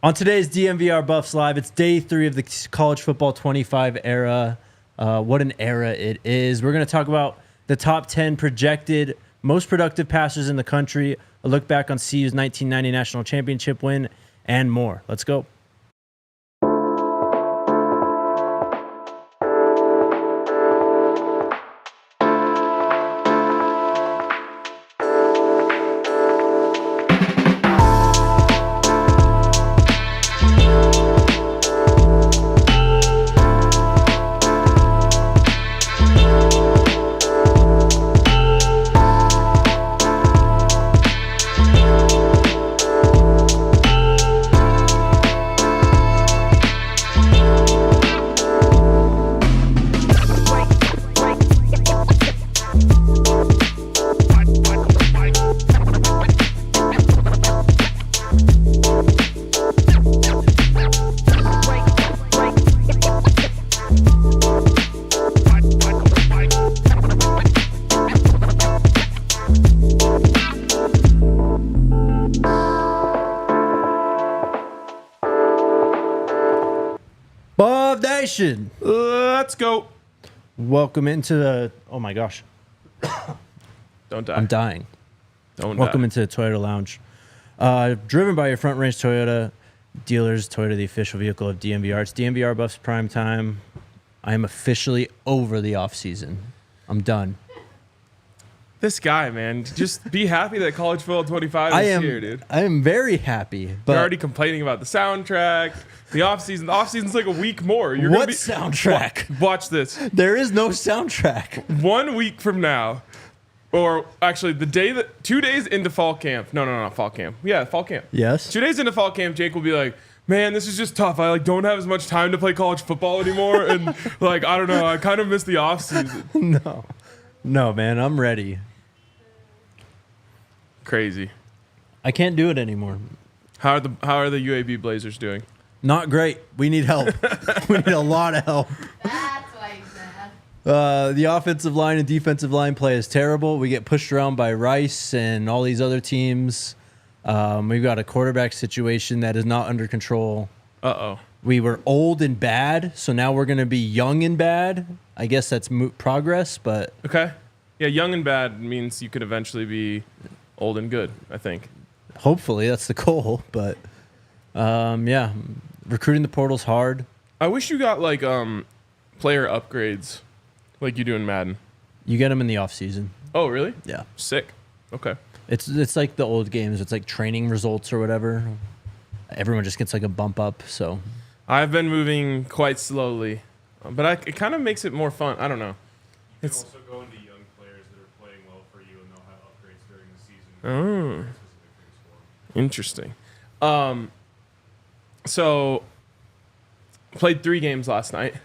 On today's DNVR Buffs Live, it's day 3 of the college football 25 era. What an era it is. We're going to talk about the top 10 projected most productive passers in the country, a look back on CU's 1990 national championship win, and more. Let's go. Let's go. Welcome into the... Oh my gosh. Don't die. I'm dying. Welcome into the Toyota Lounge. Driven by your Front Range Toyota dealers. Toyota, the official vehicle of DNVR. It's DNVR Buffs Prime Time. I am officially over the off season. I'm done. This guy, man. Just be happy that college football 25 is here, dude. I am very happy. But you're already complaining about the soundtrack. The offseason. The offseason's like a week more. What soundtrack? Watch this. There is no soundtrack. 1 week from now, or actually the day that 2 days into fall camp. No, fall camp. Yeah, fall camp. Yes. 2 days into fall camp, Jake will be like, man, this is just tough. I don't have as much time to play college football anymore, and I don't know. I kind of miss the offseason. No, man. I'm ready. Crazy. I can't do it anymore. How are the UAB Blazers doing? Not great. We need help. We need a lot of help. That's why he's mad. The offensive line and defensive line play is terrible. We get pushed around by Rice and all these other teams. We've got a quarterback situation that is not under control. Uh-oh. We were old and bad, so now we're going to be young and bad. I guess that's progress, but... Okay. Yeah, young and bad means you could eventually be old and good, I think. Hopefully, that's the goal, but... yeah, recruiting the portal's hard. I wish you got player upgrades like you do in Madden. You get them in the off season. Oh, really? Yeah. Sick. Okay. It's like the old games. It's like training results or whatever. Everyone just gets like a bump up. So I've been moving quite slowly, but it kind of makes it more fun. I don't know. You can also go into young players that are playing well for you, and they'll have upgrades during the season. Oh. Interesting. So played 3 games last night.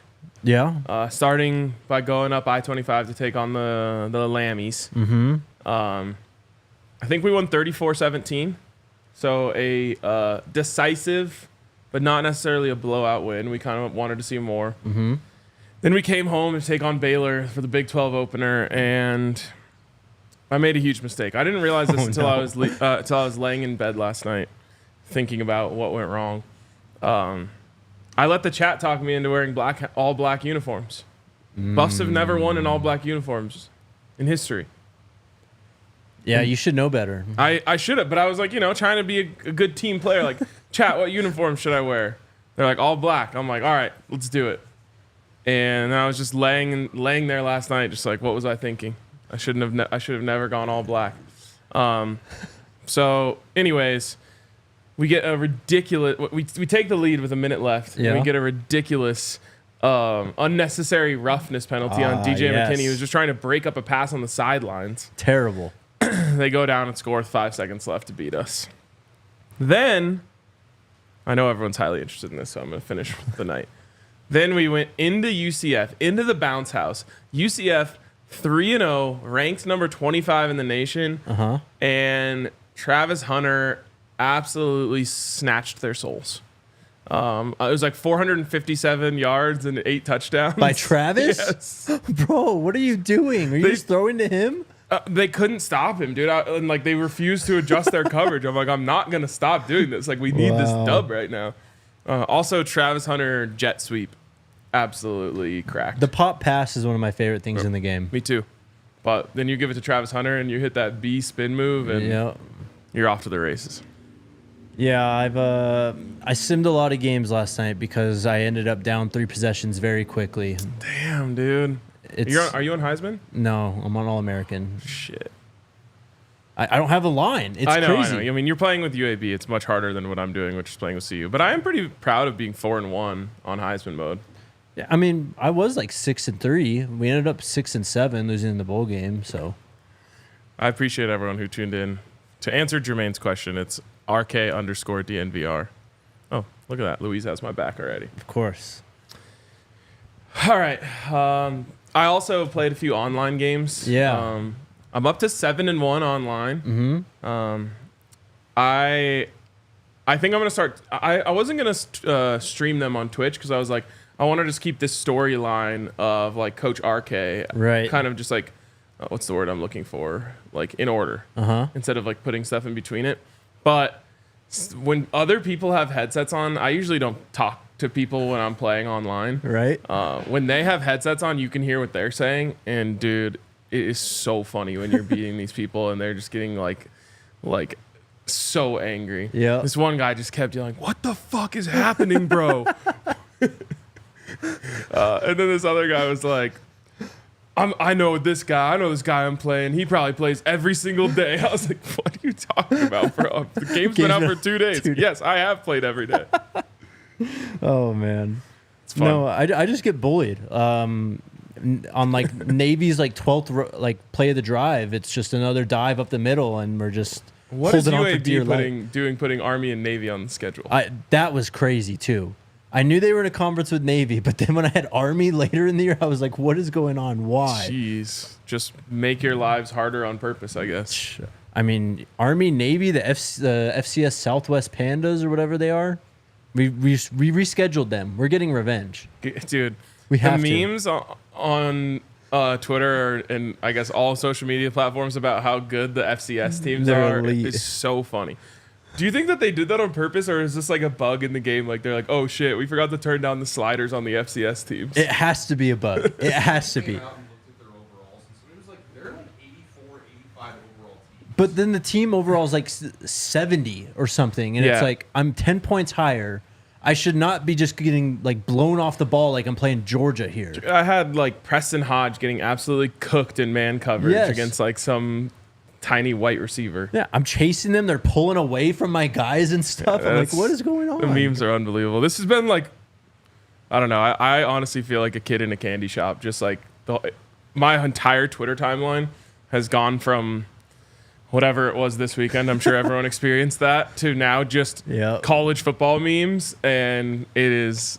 Yeah. Starting by going up I-25 to take on the Lammies. Mm-hmm. I think we won 34-17. So a decisive, but not necessarily a blowout win. We kind of wanted to see more. Mm-hmm. Then we came home to take on Baylor for the Big 12 opener, and I made a huge mistake. I didn't realize this until I was laying in bed last night, thinking about what went wrong. I let the chat talk me into wearing all black uniforms. Buffs have never won in all black uniforms in history. Yeah, you should know better. I should have, but I was trying to be a good team player. Like, chat, what uniform should I wear? They're like, all black. I'm like, all right, let's do it. And I was just laying there last night, just like, what was I thinking? I should have never gone all black. So, anyways, we get a ridiculous. We take the lead with a minute left, and we get a ridiculous, unnecessary roughness penalty on DJ McKinney, who's just trying to break up a pass on the sidelines. Terrible. They go down and score with 5 seconds left to beat us. Then, I know everyone's highly interested in this, so I'm going to finish the night. Then we went into UCF, into the bounce house. UCF 3-0, ranked number 25 in the nation. Uh-huh. And Travis Hunter absolutely snatched their souls. It was like 457 yards and 8 touchdowns. By Travis? Yes. Bro, what are you doing? Are you just throwing to him? They couldn't stop him, dude. And like they refused to adjust their coverage. I'm like, I'm not gonna stop doing this. Like we need this dub right now. Also, Travis Hunter jet sweep, absolutely cracked. The pop pass is one of my favorite things in the game. Me too. But then you give it to Travis Hunter and you hit that B spin move and you're off to the races. Yeah, I simmed a lot of games last night because I ended up down 3 possessions very quickly. Damn, dude. Are you on Heisman? No, I'm on All-American. Shit. I don't have a line. It's crazy. crazy. I know. I mean, you're playing with UAB. It's much harder than what I'm doing, which is playing with CU. But I am pretty proud of being 4-1 on Heisman mode. Yeah, I mean, I was like 6-3. We ended up 6-7, losing in the bowl game. So, I appreciate everyone who tuned in. To answer Jermaine's question, it's RK_DNVR. Oh, look at that. Louise has my back already. of course. All right. I also played a few online games. Yeah. I'm up to 7-1 online. Mm-hmm. I think I'm gonna start. I wasn't gonna stream them on Twitch because I was like, I want to just keep this storyline of like Coach RK, Right. Kind of just like, what's the word I'm looking for? Like in order, instead of like putting stuff in between it. But when other people have headsets on, I usually don't talk to people when I'm playing online. Right. When they have headsets on, you can hear what they're saying, and dude, it is so funny when you're beating these people and they're just getting like so angry. Yeah. This one guy just kept yelling, "What the fuck is happening, bro?" And then this other guy was like, I know this guy I'm playing. He probably plays every single day. I was like, what are you talking about, bro? The game's been out for 2 days. Yes, I have played every day. Oh, man. It's fun. No, I just get bullied. On like Navy's like 12th like play of the drive. It's just another dive up the middle, and we're just What is holding on for dear UAB putting Army and Navy on the schedule? That was crazy too. I knew they were in a conference with Navy, but then when I had Army later in the year, I was like, what is going on? Why? Jeez. Just make your lives harder on purpose, I guess. I mean, Army, Navy, the FCS Southwest Pandas or whatever they are, we rescheduled them. We're getting revenge. Dude, we have the memes on Twitter and I guess all social media platforms about how good the FCS teams They're are elite. is so funny. Do you think that they did that on purpose, or is this like a bug in the game? Like they're like, oh shit, we forgot to turn down the sliders on the FCS teams. It has to be a bug. It has to be. But then the team overall is like 70 or something, and it's like I'm 10 points higher. I should not be just getting like blown off the ball like I'm playing Georgia here. I had like Preston Hodge getting absolutely cooked in man coverage against like some tiny white receiver. Yeah, I'm chasing them. They're pulling away from my guys and stuff. I'm like, what is going on? The memes are unbelievable. This has been like, I don't know. I honestly feel like a kid in a candy shop. Just like my entire Twitter timeline has gone from whatever it was this weekend. I'm sure everyone experienced that to now just college football memes, and it is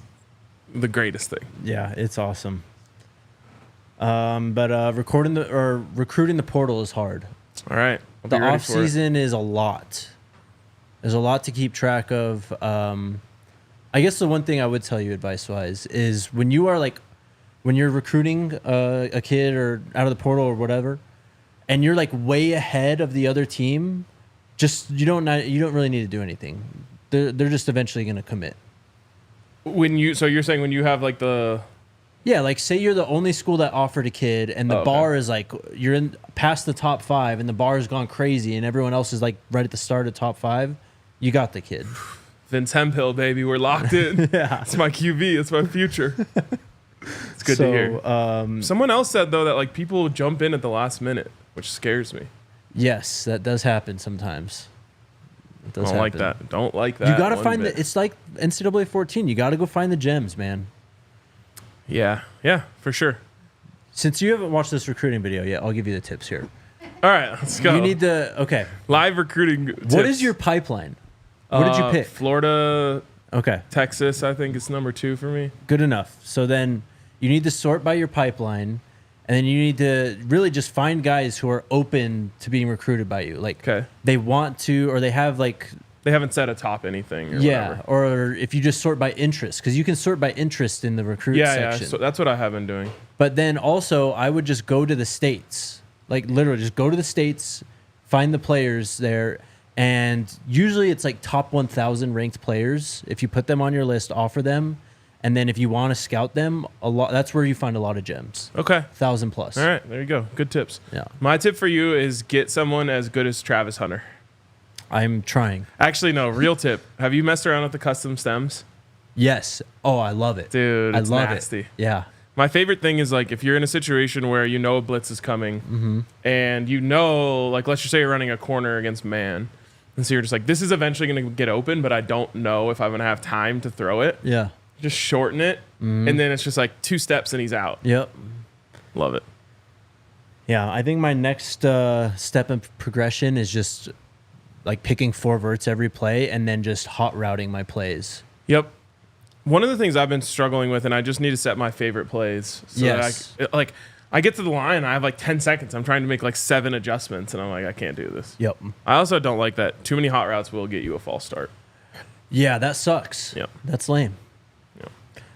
the greatest thing. Yeah, it's awesome. But recruiting the portal is hard. All right. The off season is a lot. There's a lot to keep track of. I guess the one thing I would tell you advice wise is when you're recruiting a kid or out of the portal or whatever, and you're like way ahead of the other team, you don't really need to do anything. They're just eventually going to commit. So you're saying when you have like like say you're the only school that offered a kid, and the bar is like you're in past the top 5, and the bar has gone crazy, and everyone else is like right at the start of top 5. You got the kid. Vince Hemphill, baby, we're locked in. Yeah, it's my QB. It's my future. It's good to hear. Someone else said though that like people jump in at the last minute, which scares me. Yes, that does happen sometimes. Don't like that. You got to find it's like NCAA 14. You got to go find the gems, man. Yeah, for sure. Since you haven't watched this recruiting video yet, I'll give you the tips here. All right, let's go. You need live recruiting tips. What is your pipeline? What did you pick? Florida. Okay. Texas, I think it's number 2 for me. Good enough. So then you need to sort by your pipeline, and then you need to really just find guys who are open to being recruited by you. Like they want to, or they have like... They haven't set a top anything or whatever. Or if you just sort by interest, because you can sort by interest in the recruit section. Yeah, so that's what I have been doing. But then also, I would just go to the states. Like literally just go to the States, find the players there. And usually it's like top 1,000 ranked players. If you put them on your list, offer them. And then if you want to scout them, that's where you find a lot of gems. Okay. 1,000 plus. All right. There you go. Good tips. Yeah. My tip for you is get someone as good as Travis Hunter. I'm trying. Actually, no. Real tip. Have you messed around with the custom stems? Yes. Oh, I love it. Dude, it's I love nasty. it. Yeah. My favorite thing is like if you're in a situation where you know a blitz is coming and you know, like let's just say you're running a corner against man. And so you're just like, this is eventually going to get open, but I don't know if I'm going to have time to throw it. Yeah. Just shorten it. And then it's just like 2 steps and he's out. Yep. Love it. Yeah. I think my next step in progression is just like picking 4 verts every play and then just hot routing my plays. Yep. One of the things I've been struggling with, and I just need to set my favorite plays. So Yes. that I get to the line, I have like 10 seconds. I'm trying to make like 7 adjustments, and I'm like, I can't do this. Yep. I also don't like that. Too many hot routes will get you a false start. Yeah, that sucks. Yep. That's lame. Yep.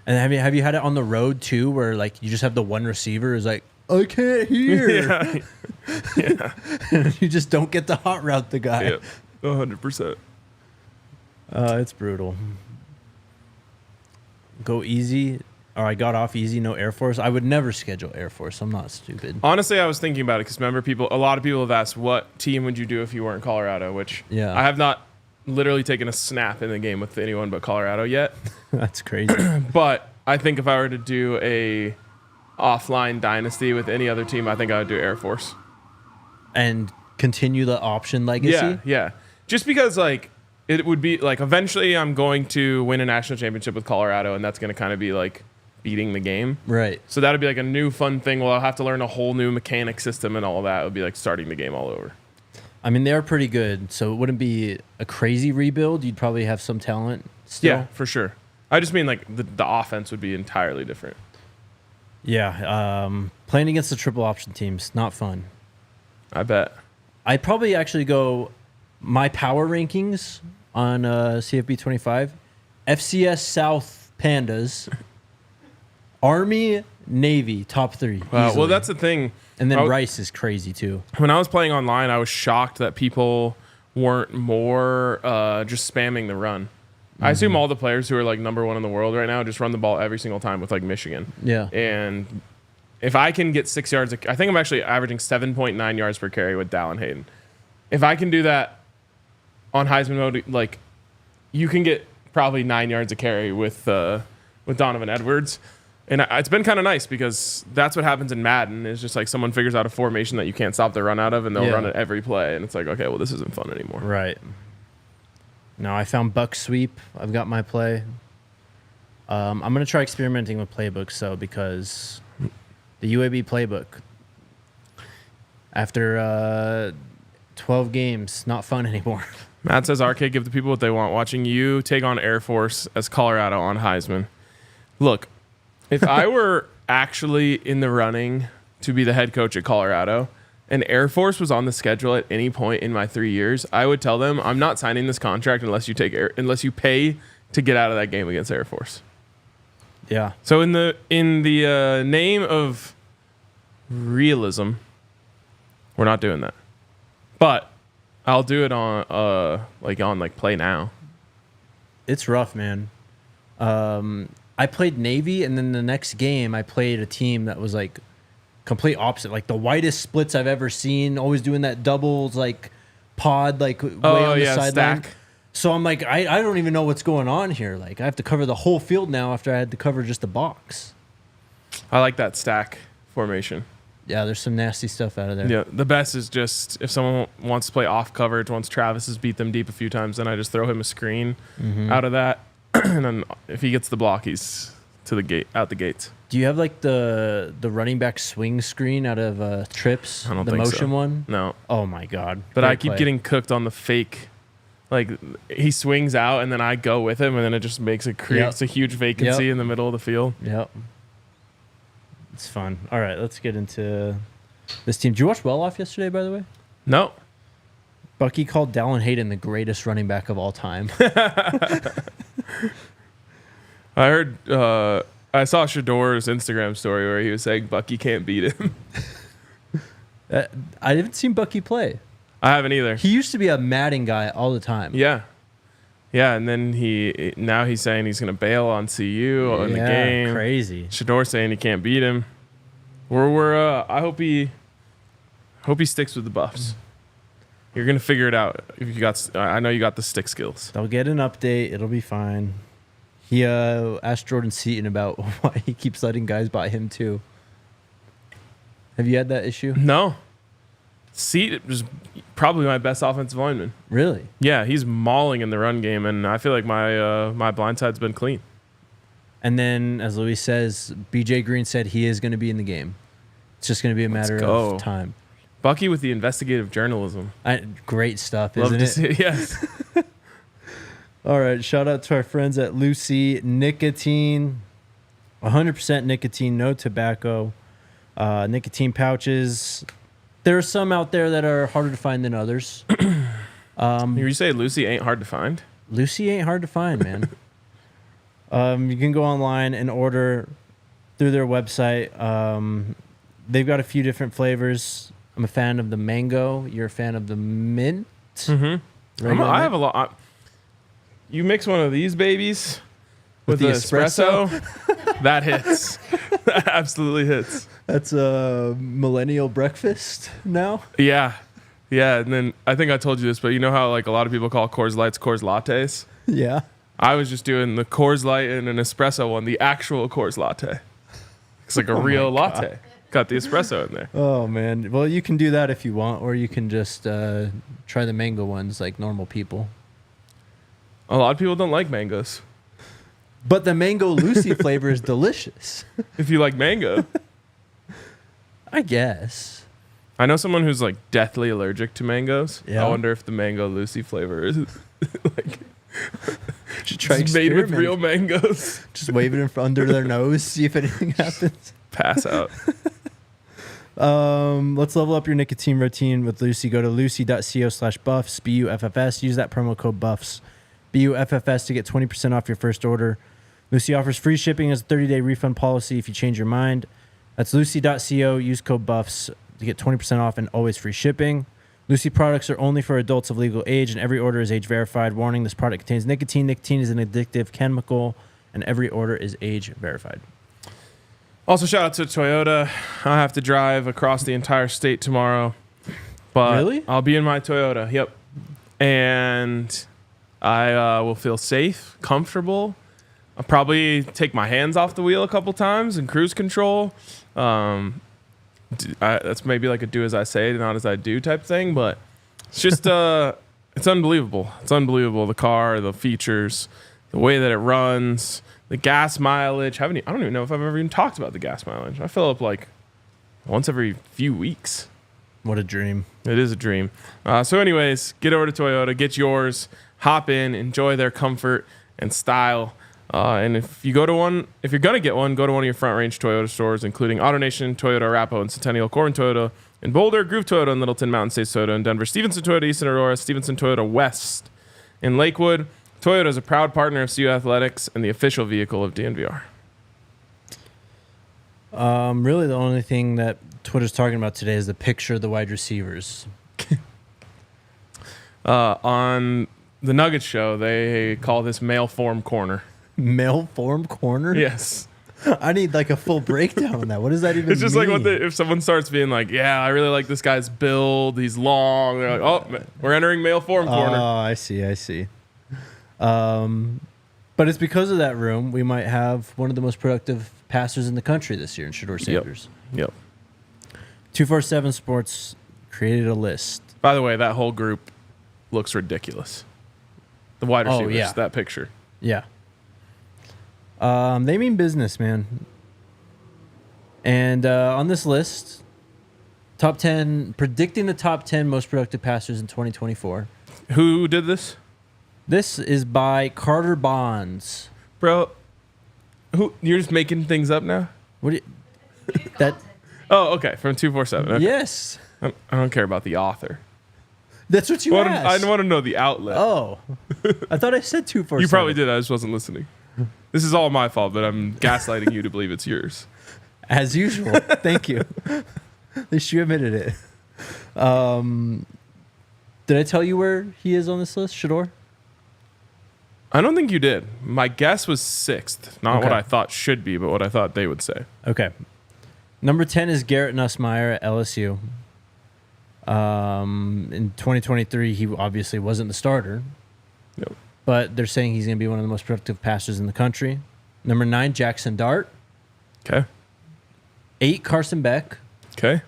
And have you had it on the road too, where like you just have the one receiver is like, I can't hear. Yeah. You just don't get the hot route the guy. Yep. 100%. It's brutal. Go easy, or I got off easy, no Air Force. I would never schedule Air Force. I'm not stupid. Honestly, I was thinking about it because remember, a lot of people have asked, what team would you do if you weren't Colorado? Which Yeah. I have not literally taken a snap in the game with anyone but Colorado yet. That's crazy. But I think if I were to do a offline dynasty with any other team, I think I would do Air Force. And continue the option legacy. Yeah. Just because like it would be like eventually I'm going to win a national championship with Colorado, and that's going to kind of be like beating the game. Right. So that would be like a new fun thing. Well, I'll have to learn a whole new mechanic system and all that. It would be like starting the game all over. I mean, they're pretty good, so it wouldn't be a crazy rebuild. You'd probably have some talent still. Yeah, for sure. I just mean like the offense would be entirely different. Yeah. Playing against the triple option teams, not fun. I bet. I'd probably actually go my power rankings on CFB 25. FCS South Pandas. Army, Navy, top 3. Well, easily. that's the thing. And then Rice is crazy too. When I was playing online, I was shocked that people weren't more just spamming the run. I assume all the players who are like number 1 in the world right now just run the ball every single time with like Michigan. Yeah. And if I can get 6 yards, I think I'm actually averaging 7.9 yards per carry with Dallan Hayden. If I can do that on Heisman mode, like you can get probably 9 yards a carry with Donovan Edwards. And it's been kind of nice because that's what happens in Madden is just like someone figures out a formation that you can't stop the run out of, and they'll run it every play. And it's like, okay, well, this isn't fun anymore. Right. No, I found Buck Sweep. I've got my play. I'm going to try experimenting with playbooks, though, because the UAB playbook, after 12 games, not fun anymore. Matt says, RK, give the people what they want. Watching you take on Air Force as Colorado on Heisman. Look, if I were actually in the running to be the head coach at Colorado and Air Force was on the schedule at any point in my 3 years, I would tell them, I'm not signing this contract unless you pay to get out of that game against Air Force. Yeah. So in the name of realism, we're not doing that. But I'll do it on Play Now. It's rough, man. I played Navy, and then the next game I played a team that was like complete opposite, like the widest splits I've ever seen. Always doing that doubles, like pod, like way on the sideline. Stack. So I'm like, I don't even know what's going on here. Like I have to cover the whole field now after I had to cover just the box. I like that stack formation. Yeah, there's some nasty stuff out of there. Yeah, the best is just if someone wants to play off coverage, once Travis has beat them deep a few times, then I just throw him a screen out of that. And then if he gets the block, he's out the gates. Do you have like the running back swing screen out of Trips? I don't the think so. motion one? No. Oh my god. But Great I keep play. getting cooked on the fake. Like he swings out and then I go with him, and then it just creates a huge vacancy in the middle of the field. Yep. It's fun. All right, let's get into this team. Did you watch Well Off yesterday, by the way? No. Bucky called Dallan Hayden the greatest running back of all time. I heard I saw Shedeur's Instagram story where he was saying Bucky can't beat him. I haven't seen Bucky play. I haven't either. He used to be a Madden guy all the time. Yeah. Yeah, and then now he's saying he's going to bail on CU in the game. Crazy. Shedeur saying he can't beat him. I hope he sticks with the Buffs. You're going to figure it out. I know you got the stick skills. They'll get an update. It'll be fine. He asked Jordan Seaton about why he keeps letting guys buy him too. Have you had that issue? No. Seaton was probably my best offensive lineman. Really? Yeah, he's mauling in the run game, and I feel like my blind side's been clean. And then, as Luis says, BJ Green said he is going to be in the game. It's just going to be a matter of time. Bucky with the investigative journalism. Great stuff, Love isn't to it? see it. Yes. All right, shout out to our friends at Lucy Nicotine. 100% nicotine, no tobacco. Nicotine pouches. There are some out there that are harder to find than others. You say Lucy ain't hard to find? Lucy ain't hard to find, man. You can go online and order through their website. They've got a few different flavors. I'm a fan of the mango. You're a fan of the mint. Mm-hmm. I have a lot. You mix one of these babies with the espresso. That hits. That absolutely hits. That's a millennial breakfast now. Yeah. And then I think I told you this, but you know how like a lot of people call Coors Lights Coors Lattes? Yeah. I was just doing the Coors Light and an espresso one, the actual Coors Latte. It's like a real latte. Got the espresso in there. Oh, man. Well, you can do that if you want, or you can just try the mango ones like normal people. A lot of people don't like mangoes. But the mango Lucy flavor is delicious. If you like mango. I guess. I know someone who's like deathly allergic to mangoes. Yeah. I wonder if the mango Lucy flavor is like Try made with real mangoes. Just wave it under their nose, see if anything happens. Pass out. Let's level up your nicotine routine with Lucy. Go to lucy.co/buffs, BUFFS. Use that promo code BUFFS, BUFFS, to get 20% off your first order. Lucy offers free shipping as a 30-day refund policy if you change your mind. That's lucy.co. Use code BUFFS to get 20% off and always free shipping. Lucy products are only for adults of legal age, and every order is age verified. Warning, this product contains nicotine. Nicotine is an addictive chemical, and every order is age verified. Also, shout out to Toyota. I have to drive across the entire state tomorrow. But really? I'll be in my Toyota. Yep. And I will feel safe, comfortable. I'll probably take my hands off the wheel a couple times and cruise control. That's maybe like a do as I say, not as I do type thing. But it's just, it's unbelievable. It's unbelievable. The car, the features, the way that it runs. The gas mileage. I don't even know if I've ever even talked about the gas mileage. I fill up like once every few weeks. What a dream. It is a dream. So anyways, get over to Toyota, get yours, hop in, enjoy their comfort and style. And if you're going to get one, go to one of your Front Range Toyota stores, including AutoNation, Toyota Arapahoe, and Centennial, Corbin Toyota in Boulder, Groove Toyota in Littleton, Mountain States Toyota in Denver, Stevenson Toyota East in Aurora, Stevenson Toyota West in Lakewood. Toyota is a proud partner of CU Athletics and the official vehicle of DNVR. Really, the only thing that Twitter's talking about today is the picture of the wide receivers. On the Nuggets show, they call this male form corner. Male form corner? Yes. I need like a full breakdown on that. What does that even mean? It's just like if someone starts being like, yeah, I really like this guy's build. He's long. They're like, oh, we're entering male form corner. Oh, I see. But it's because of that room we might have one of the most productive passers in the country this year in Shedeur Sanders. Yep. 247 Sports created a list. By the way, that whole group looks ridiculous. The wide receivers, that picture. Yeah. They mean business, man. And on this list, top 10, predicting the top 10 most productive passers in 2024. Who did this? This is by Carter Bonds. Bro, you're just making things up now? What do you, that? Oh, okay, from 247. Okay. Yes. I don't care about the author. That's what you asked. I want to know the outlet. Oh. I thought I said 247. You probably did. I just wasn't listening. This is all my fault, but I'm gaslighting you to believe it's yours. As usual. Thank you. At least you admitted it. Did I tell you where he is on this list, Shedeur? I don't think you did. My guess was 6th. Not Okay. what I thought should be, but what I thought they would say. Okay. Number 10 is Garrett Nussmeier at LSU. In 2023, he obviously wasn't the starter, Yep. but they're saying he's going to be one of the most productive passers in the country. Number 9, Jackson Dart. Okay. 8, Carson Beck. Okay.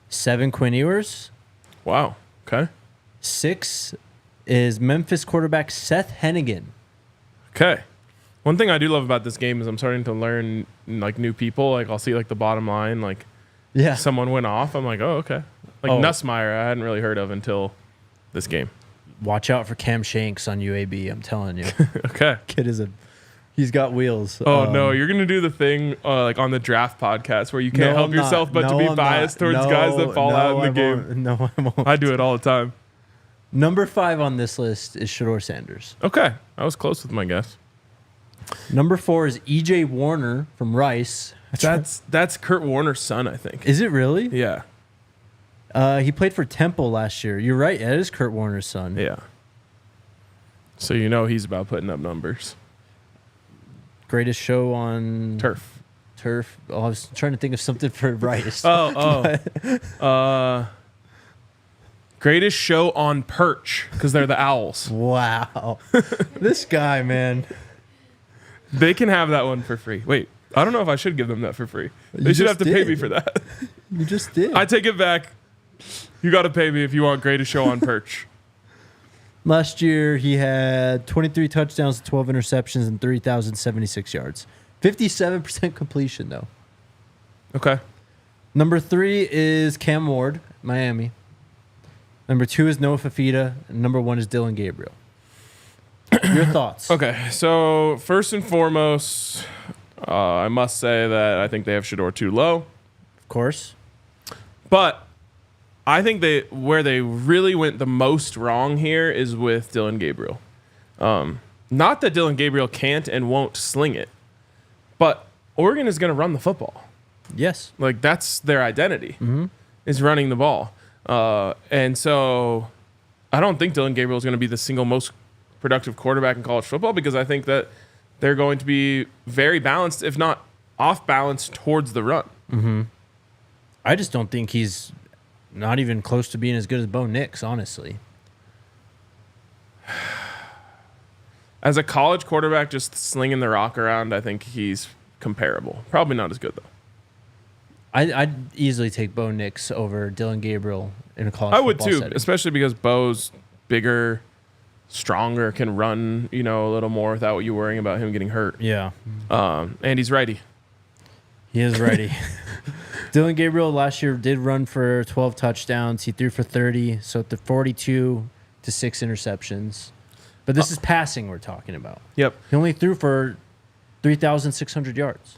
7, Quinn Ewers. Wow. Okay. 6 is Memphis quarterback Seth Hennigan. Okay. One thing I do love about this game is I'm starting to learn like new people. Like I'll see like the bottom line, like Yeah. someone went off. I'm like, oh, okay. Like Nussmeier, I hadn't really heard of until this game. Watch out for Cam Shanks on UAB, I'm telling you. Okay. Kid he's got wheels. Oh no, you're gonna do the thing like on the draft podcast where you can't help yourself but to be biased towards guys that fall out in the game. No, I won't. I do it all the time. Number 5 on this list is Shedeur Sanders. Okay, I was close with my guess. Number 4 is EJ Warner from Rice. That's Kurt Warner's son, I think. Is it really? Yeah, He played for Temple last year. You're right. That is Kurt Warner's son. yeah. So you know he's about putting up numbers. Greatest show on Turf. Oh, I was trying to think of something for Rice. Greatest show on Perch because they're the Owls. Wow. This guy, man. They can have that one for free. Wait, I don't know if I should give them that for free. They should have to pay me for that. You just did. I take it back. You got to pay me if you want greatest show on Perch. Last year, he had 23 touchdowns, 12 interceptions, and 3,076 yards. 57% completion, though. Okay. Number 3 is Cam Ward, Miami. Number 2 is Noah Fafita. And number 1 is Dylan Gabriel. Your thoughts? Okay, so first and foremost, I must say that I think they have Shedeur too low. Of course. But I think where they really went the most wrong here is with Dylan Gabriel. Not that Dylan Gabriel can't and won't sling it, but Oregon is going to run the football. Yes. Like that's their identity, is running the ball. And so I don't think Dylan Gabriel is going to be the single most productive quarterback in college football because I think that they're going to be very balanced, if not off balance, towards the run. I just don't think he's not even close to being as good as Bo Nix, honestly. As a college quarterback, just slinging the rock around, I think he's comparable. Probably not as good, though. I'd easily take Bo Nix over Dylan Gabriel in a college I would football too, setting. especially because Bo's bigger, stronger, can run, a little more without you worrying about him getting hurt. Yeah. And he's righty. He is ready. Dylan Gabriel last year did run for 12 touchdowns. He threw for 30, so 42 to 6 interceptions. But this is passing we're talking about. Yep. He only threw for 3,600 yards.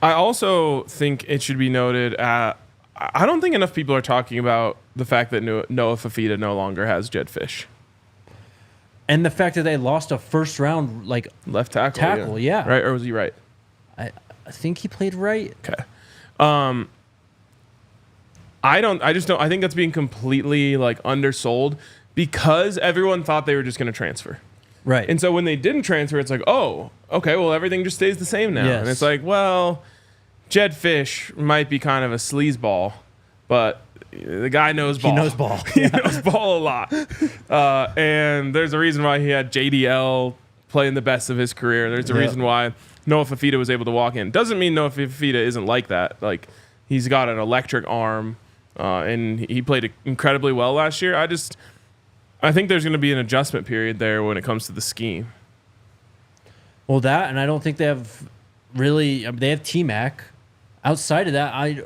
I also think it should be noted, I don't think enough people are talking about the fact that Noah Fafita no longer has Jed Fish. And the fact that they lost a first round Left tackle. yeah. Right, or was he right? I think he played right. Okay. I think that's being completely undersold because everyone thought they were just going to transfer. Right. And so when they didn't transfer, it's like, oh, okay, well, everything just stays the same now. Yes. And it's like, well, Jed Fish might be kind of a sleazeball, but the guy knows ball. He knows ball. He knows ball a lot. And there's a reason why he had JDL playing the best of his career. There's a reason why Noah Fafita was able to walk in. Doesn't mean Noah Fafita isn't like that. Like, he's got an electric arm, and he played incredibly well last year. I think there's going to be an adjustment period there when it comes to the scheme. Well, that, and I don't think they have really. They have T-Mac. Outside of that,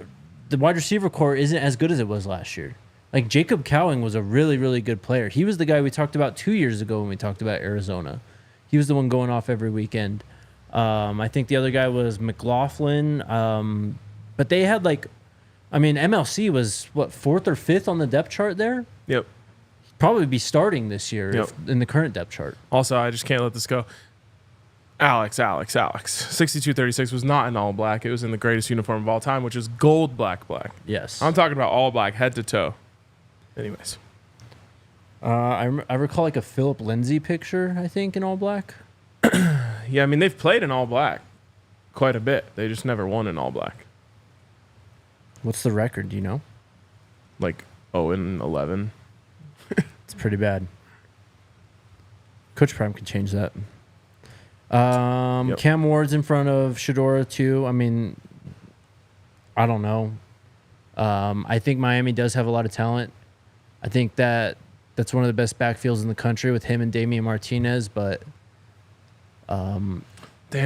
the wide receiver core isn't as good as it was last year. Like, Jacob Cowing was a really, really good player. He was the guy we talked about 2 years ago when we talked about Arizona. He was the one going off every weekend. I think the other guy was McLaughlin. But they had MLC was, 4th or 5th on the depth chart there? Yep. Probably be starting this year Yep. in the current depth chart. Also, I just can't let this go. Alex. 6236 was not in all black. It was in the greatest uniform of all time, which is gold black. Yes. I'm talking about all black, head to toe. Anyways. I recall like a Philip Lindsay picture, I think, in all black. Yeah, I mean, they've played in all black quite a bit. They just never won in all black. What's the record? Do you know? Like 0-11. It's pretty bad. Coach Prime can change that. Yep. Cam Ward's in front of Shedeur too. I mean, I don't know. I think Miami does have a lot of talent. I think that's one of the best backfields in the country with him and Damian Martinez, but Damn,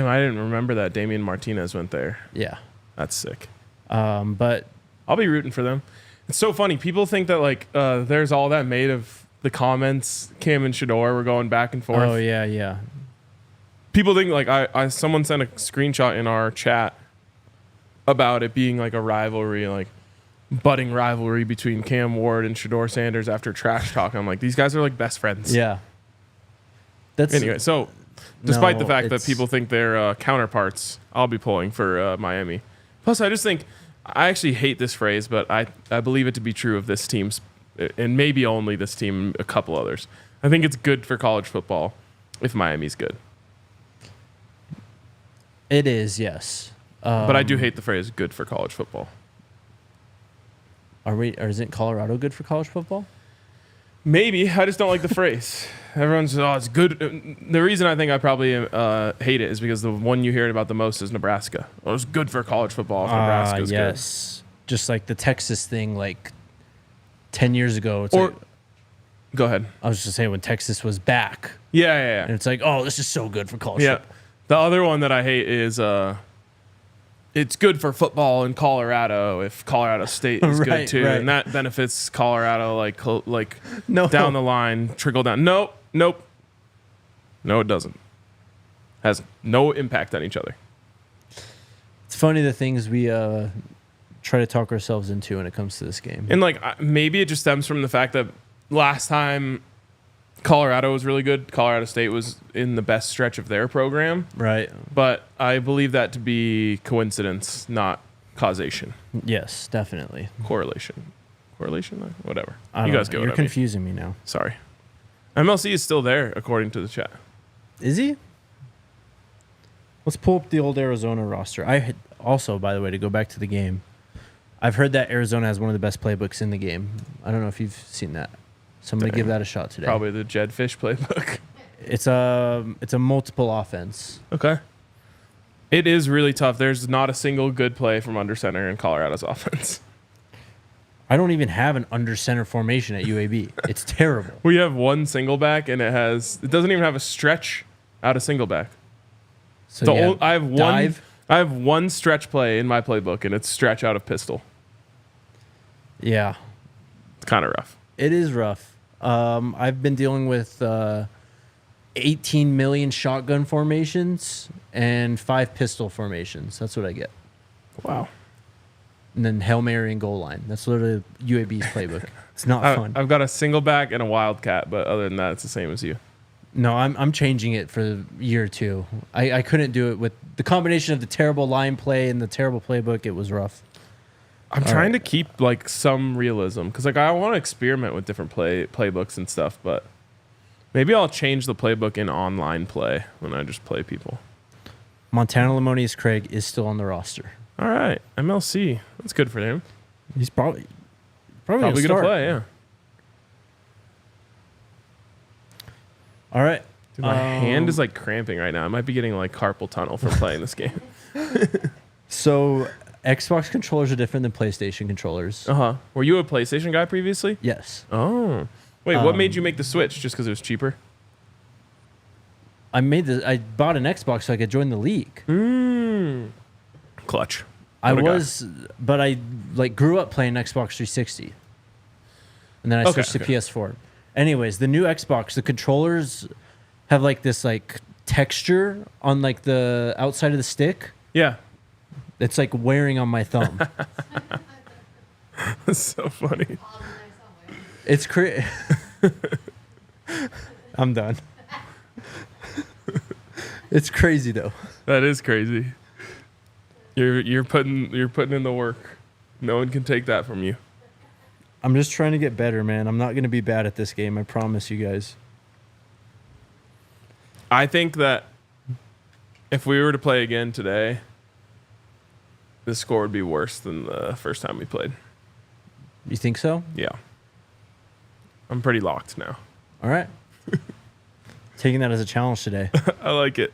I didn't remember that Damian Martinez went there. yeah. That's sick. But I'll be rooting for them. It's so funny. People think that like there's all that made of the comments. Cam and Shedeur were going back and forth. oh yeah. People think like I someone sent a screenshot in our chat about it being like a rivalry, like budding rivalry between Cam Ward and Shedeur Sanders after trash talk. I'm like, these guys are like best friends. Yeah. That's Anyway, so despite No, the fact that it's- people think they're counterparts, I'll be pulling for Miami. Plus, I just think I actually hate this phrase, but I believe it to be true of this team's, and maybe only this team, a couple others. I think it's good for college football if Miami's good. It is, yes. But I do hate the phrase "good for college football." Or isn't Colorado good for college football? Maybe I just don't like the phrase. Everyone's it's good. The reason I think I probably hate it is because the one you hear about the most is Nebraska. Oh, it's good for college football if Nebraska's yes. Just like the Texas thing, like 10 years ago. It's Or- like, good. Go ahead. I was just saying when Texas was back, Yeah. and it's like, oh, this is so good for college Yeah. football. The other one that I hate is it's good for football in Colorado if Colorado State is good Right, too, right. and that benefits Colorado like No. down the line, trickle down. Nope. No, it doesn't. Has no impact on each other. It's funny the things we try to talk ourselves into when it comes to this game. And like maybe it just stems from the fact that last time Colorado was really good, Colorado State was in the best stretch of their program. Right. But I believe that to be coincidence, not causation. Yes, definitely. Correlation, whatever. I You don't guys know. get You're what I mean. confusing me now. Sorry. MLC is still there according to the chat. Is he? Let's pull up the old Arizona roster. Also, by the way, to go back to the game, I've heard that Arizona has one of the best playbooks in the game. I don't know if you've seen that. Somebody give that a shot today. Probably the Jedfish playbook. It's a multiple offense. Okay. It is really tough. There's not a single good play from under center in Colorado's offense. I don't even have an under center formation at UAB. It's terrible. We have one single back, and it doesn't even have a stretch out of single back. So yeah, I have one. dive. I have one stretch play in my playbook, and it's stretch out of pistol. Yeah, It's kind of rough. it is rough. I've been dealing with 18 million shotgun formations and 5 pistol formations. That's what I get. Wow. And then Hail Mary and goal line. That's literally UAB's playbook. It's not fun. I've got a single back and a wildcat, but other than that, it's the same as you. No, I'm changing it for year 2. I couldn't do it with the combination of the terrible line play and the terrible playbook. It was rough. I'm trying to keep like some realism because like I want to experiment with different playbooks and stuff, but maybe I'll change the playbook in online play when I just play people. Montana Lamonius Craig is still on the roster. All right, MLC. That's good for him. He's probably Probably gonna gonna start. play. Yeah. All right. Dude, my hand is like cramping right now. I might be getting like carpal tunnel from playing this game. So Xbox controllers are different than PlayStation controllers. Were you a PlayStation guy previously? Yes. Oh. Wait, what made you make the switch? Just because it was cheaper? I bought an Xbox so I could join the league. Clutch. I What a guy. was, but I like grew up playing Xbox 360, and then I Okay, switched to okay. PS4. Anyways, the new Xbox, the controllers have like this like texture on like the outside of the stick. Yeah. It's like wearing on my thumb. That's so funny. All the nice somewhere. It's crazy. I'm done. It's crazy though. That is crazy. You're putting in the work. No one can take that from you. I'm just trying to get better, man. I'm not going to be bad at this game. I promise you guys. I think that if we were to play again today, the score would be worse than the first time we played. You think so? Yeah. I'm pretty locked now. All right. Taking that as a challenge today. I like it.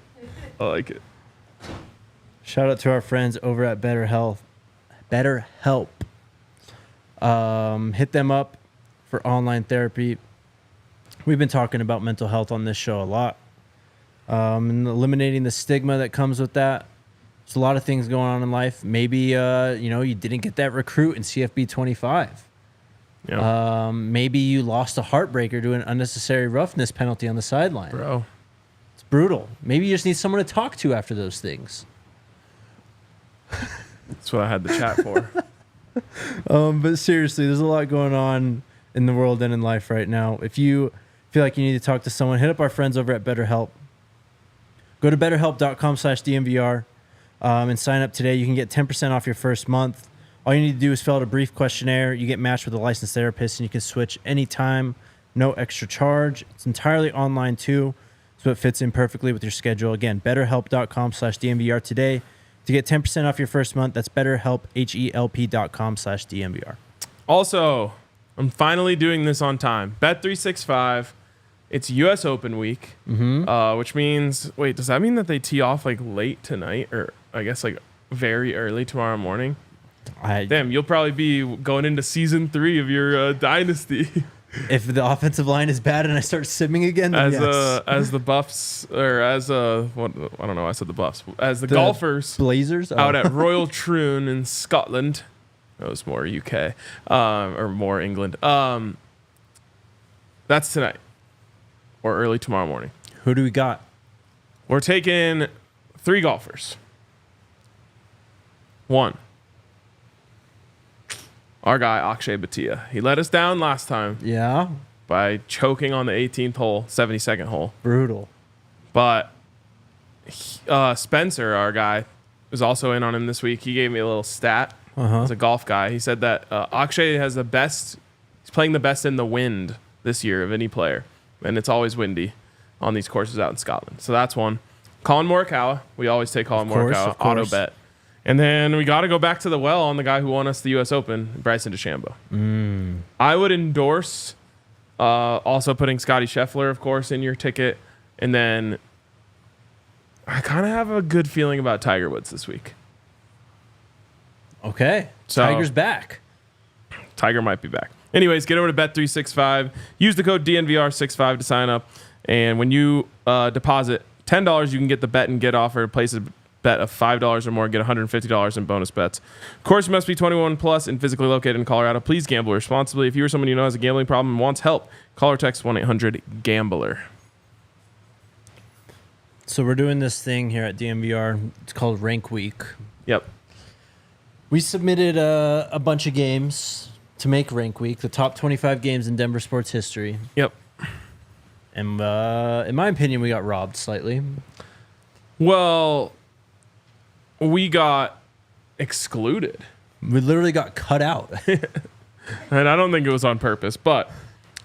Shout out to our friends over at BetterHelp. Hit them up for online therapy. We've been talking about mental health on this show a lot. And eliminating the stigma that comes with that. There's a lot of things going on in life. Maybe, you didn't get that recruit in CFB 25. Yeah. Maybe you lost a heartbreaker to an unnecessary roughness penalty on the sideline. Bro. It's brutal. Maybe you just need someone to talk to after those things. That's what I had the chat for. But seriously, there's a lot going on in the world and in life right now. If you feel like you need to talk to someone, hit up our friends over at BetterHelp. Go to betterhelp.com/DNVR and sign up today. You can get 10% off your first month. All you need to do is fill out a brief questionnaire. You get matched with a licensed therapist, and you can switch anytime, no extra charge. It's entirely online too, so it fits in perfectly with your schedule. Again, betterhelp.com/DNVR today to get 10% off your first month. That's betterhelp, HELP.com/DNVR. Also, I'm finally doing this on time. Bet365. It's U.S. Open week, which means, wait, does that mean that they tee off like late tonight, or I guess like very early tomorrow morning? Damn, you'll probably be going into season 3 of your dynasty. If the offensive line is bad and I start simming again, then yes. As the Buffs, or as what, I don't know, I said the Buffs, as the golfers Blazers out at Royal Troon in Scotland. That was more UK, or more England. That's tonight. Or early tomorrow morning. Who do we got? We're taking 3 golfers. 1. Our guy, Akshay Bhatia. He let us down last time. Yeah. By choking on the 18th hole, 72nd hole. Brutal. But Spencer, our guy, was also in on him this week. He gave me a little stat. As a golf guy. He said that Akshay has the best, he's playing the best in the wind this year of any player. And it's always windy on these courses out in Scotland. So that's one. Colin Morikawa. We always take Colin Morikawa. Auto bet. And then we got to go back to the well on the guy who won us the U.S. Open, Bryson DeChambeau. I would endorse also putting Scotty Scheffler, of course, in your ticket. And then I kind of have a good feeling about Tiger Woods this week. Okay. So, Tiger's back. Tiger might be back. Anyways, get over to Bet365. Use the code DNVR65 to sign up. And when you deposit $10, you can get the bet and get offer. Place a bet of $5 or more, get $150 in bonus bets. Of course, you must be 21 plus and physically located in Colorado. Please gamble responsibly. If you or someone you know has a gambling problem and wants help, call or text 1-800-GAMBLER. So we're doing this thing here at DNVR. It's called Rank Week. Yep. We submitted a bunch of games to make Rank Week, the top 25 games in Denver sports history. Yep. And in my opinion, we got robbed slightly. Well, we got excluded. We literally got cut out. And I don't think it was on purpose, but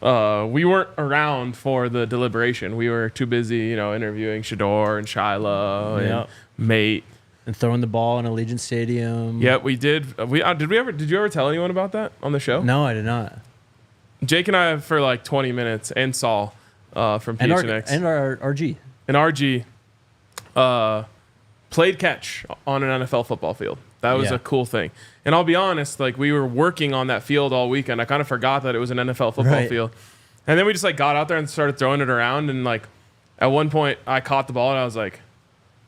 we weren't around for the deliberation. We were too busy, interviewing Shedeur and Shiloh and Mate. And throwing the ball in Allegiant Stadium. Yeah, we did. Did you ever tell anyone about that on the show? No, I did not. Jake and I, for like 20 minutes, and Saul from PHNX. And our RG. And RG played catch on an NFL football field. That was a cool thing. And I'll be honest, like we were working on that field all weekend. I kind of forgot that it was an NFL football field. And then we just like got out there and started throwing it around. And like at one point I caught the ball and I was like,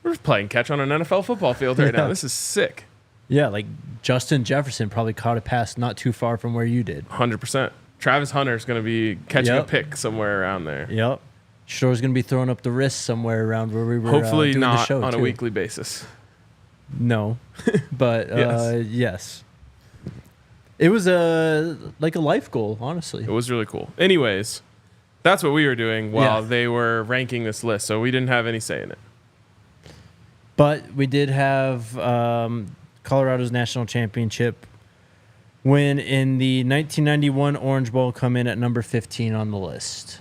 we're just playing catch on an NFL football field right now. This is sick. Yeah, like Justin Jefferson probably caught a pass not too far from where you did. 100%. Travis Hunter's going to be catching a pick somewhere around there. Yep. Shedeur's going to be throwing up the wrist somewhere around where we were hopefully doing not the show on too. a weekly basis. No. But yes. It was like a life goal, honestly. It was really cool. Anyways, that's what we were doing while they were ranking this list. So we didn't have any say in it. But we did have Colorado's national championship win in the 1991 Orange Bowl come in at number 15 on the list.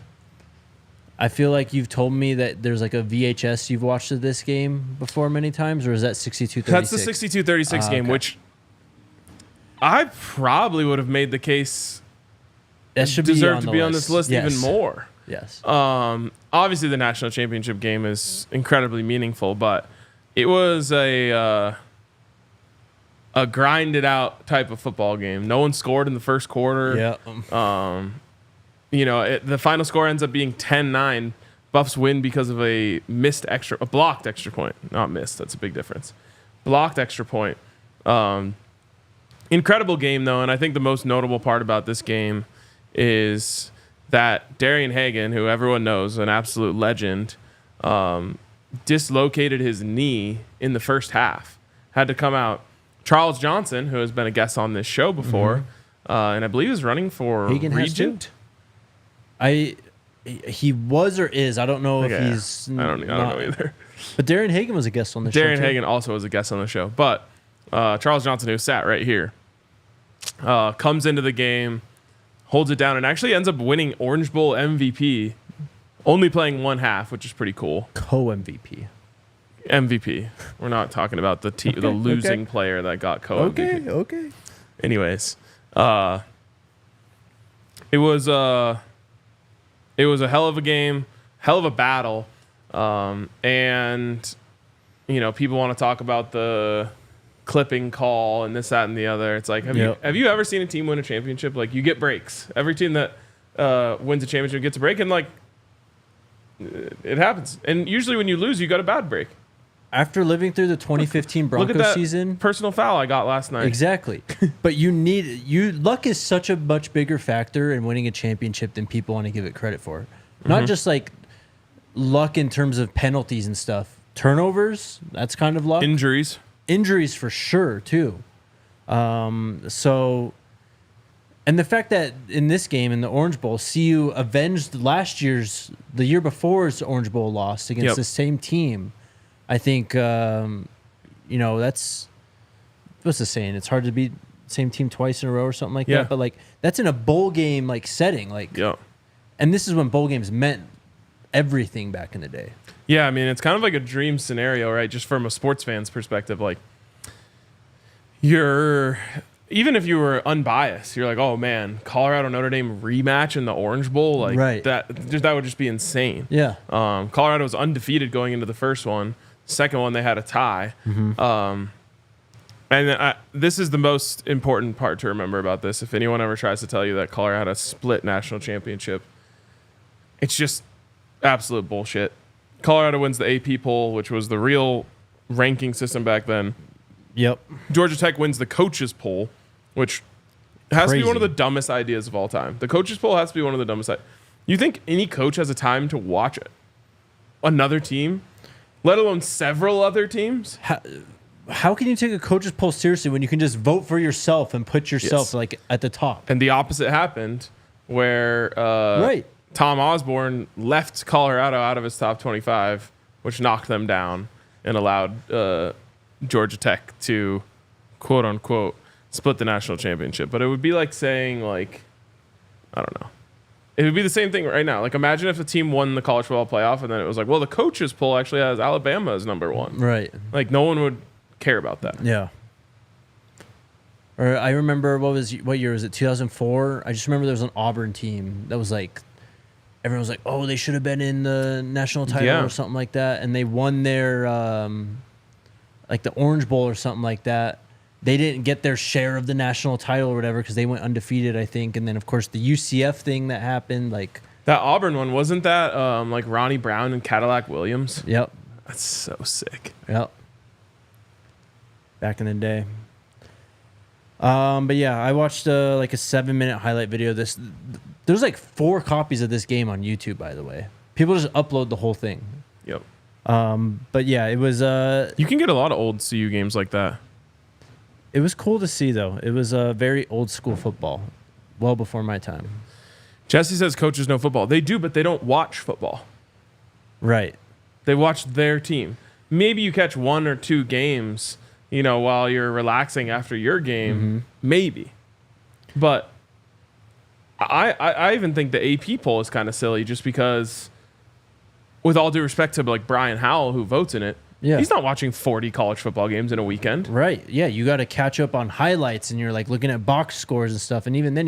I feel like you've told me that there's like a VHS you've watched of this game before many times, or is that 62-36? That's the 62-36 game, okay. which I probably would have made the case that should deserve to be on this list yes. even more. Yes. Obviously, the national championship game is incredibly meaningful, but it was a grinded out type of football game. No one scored in the first quarter. Yeah. The final score ends up being 10-9. Buffs win because of a blocked extra point. Not missed. That's a big difference. Blocked extra point. Incredible game, though, and I think the most notable part about this game is that Darian Hagan, who everyone knows, an absolute legend, dislocated his knee in the first half. Had to come out. Charles Johnson, who has been a guest on this show before, and I believe is running for Hagan Regent. He was or is. I don't know if he's. I don't know either. But Darian Hagan was a guest on the show. Darian Hagan also was a guest on the show. But Charles Johnson, who sat right here, comes into the game, holds it down, and actually ends up winning Orange Bowl MVP, only playing one half, which is pretty cool. Co-MVP. MVP. We're not talking about the losing player that got co-MVP. Okay. Anyways, it was a hell of a game, hell of a battle, and people want to talk about the clipping call and this, that, and the other. It's like, have you ever seen a team win a championship? Like, you get breaks. Every team that wins a championship gets a break, and like it happens. And usually when you lose, you got a bad break. After living through the 2015 Look at Broncos that season, personal foul I got last night. Exactly. But luck is such a much bigger factor in winning a championship than people want to give it credit for. Not just like luck in terms of penalties and stuff. Turnovers, that's kind of luck. Injuries for sure too. And the fact that in this game, in the Orange Bowl, CU avenged the year before's Orange Bowl loss against the same team. I think, that's what's the saying? It's hard to beat the same team twice in a row or something like that. But like that's in a bowl game like setting. And this is when bowl games meant everything back in the day. Yeah, I mean, it's kind of like a dream scenario, right? Just from a sports fan's perspective, like even if you were unbiased, you're like, oh man, Colorado Notre Dame rematch in the Orange Bowl, like that would just be insane. Yeah. Colorado was undefeated going into the first one. Second one, they had a tie. And this is the most important part to remember about this. If anyone ever tries to tell you that Colorado had a split national championship, it's just absolute bullshit. Colorado wins the AP poll, which was the real ranking system back then. Yep. Georgia Tech wins the coaches poll, which has to be one of the dumbest ideas of all time. The coaches poll has to be one of the dumbest ideas. You think any coach has a time to watch another team, let alone several other teams? How can you take a coach's poll seriously when you can just vote for yourself and put yourself like at the top? And the opposite happened, where Tom Osborne left Colorado out of his top 25, which knocked them down and allowed Georgia Tech to, quote unquote, split the national championship. But it would be like saying, like, I don't know. It would be the same thing right now. Like, imagine if a team won the college football playoff and then it was like, well, the coaches poll actually has Alabama as number one. Right. Like, no one would care about that. Yeah. Or I remember, what year was it? 2004. I just remember there was an Auburn team that was like, everyone was like, oh, they should have been in the national title or something like that, and they won their like the Orange Bowl or something like that. They didn't get their share of the national title or whatever because they went undefeated, I think. And then of course the UCF thing that happened, like that Auburn one, wasn't that like Ronnie Brown and Cadillac Williams? Yep. That's so sick. Yep. Back in the day. But yeah, I watched like a 7-minute highlight video. There's like 4 copies of this game on YouTube, by the way. People just upload the whole thing. Yep. But yeah, it was. You can get a lot of old CU games like that. It was cool to see, though. It was very old school football, well before my time. Jesse says coaches know football. They do, but they don't watch football. Right. They watch their team. Maybe you catch 1 or 2 games, while you're relaxing after your game. Maybe. But I even think the AP poll is kind of silly just because, with all due respect to like Brian Howell, who votes in it, he's not watching 40 college football games in a weekend. Right. Yeah. You got to catch up on highlights and you're like looking at box scores and stuff. And even then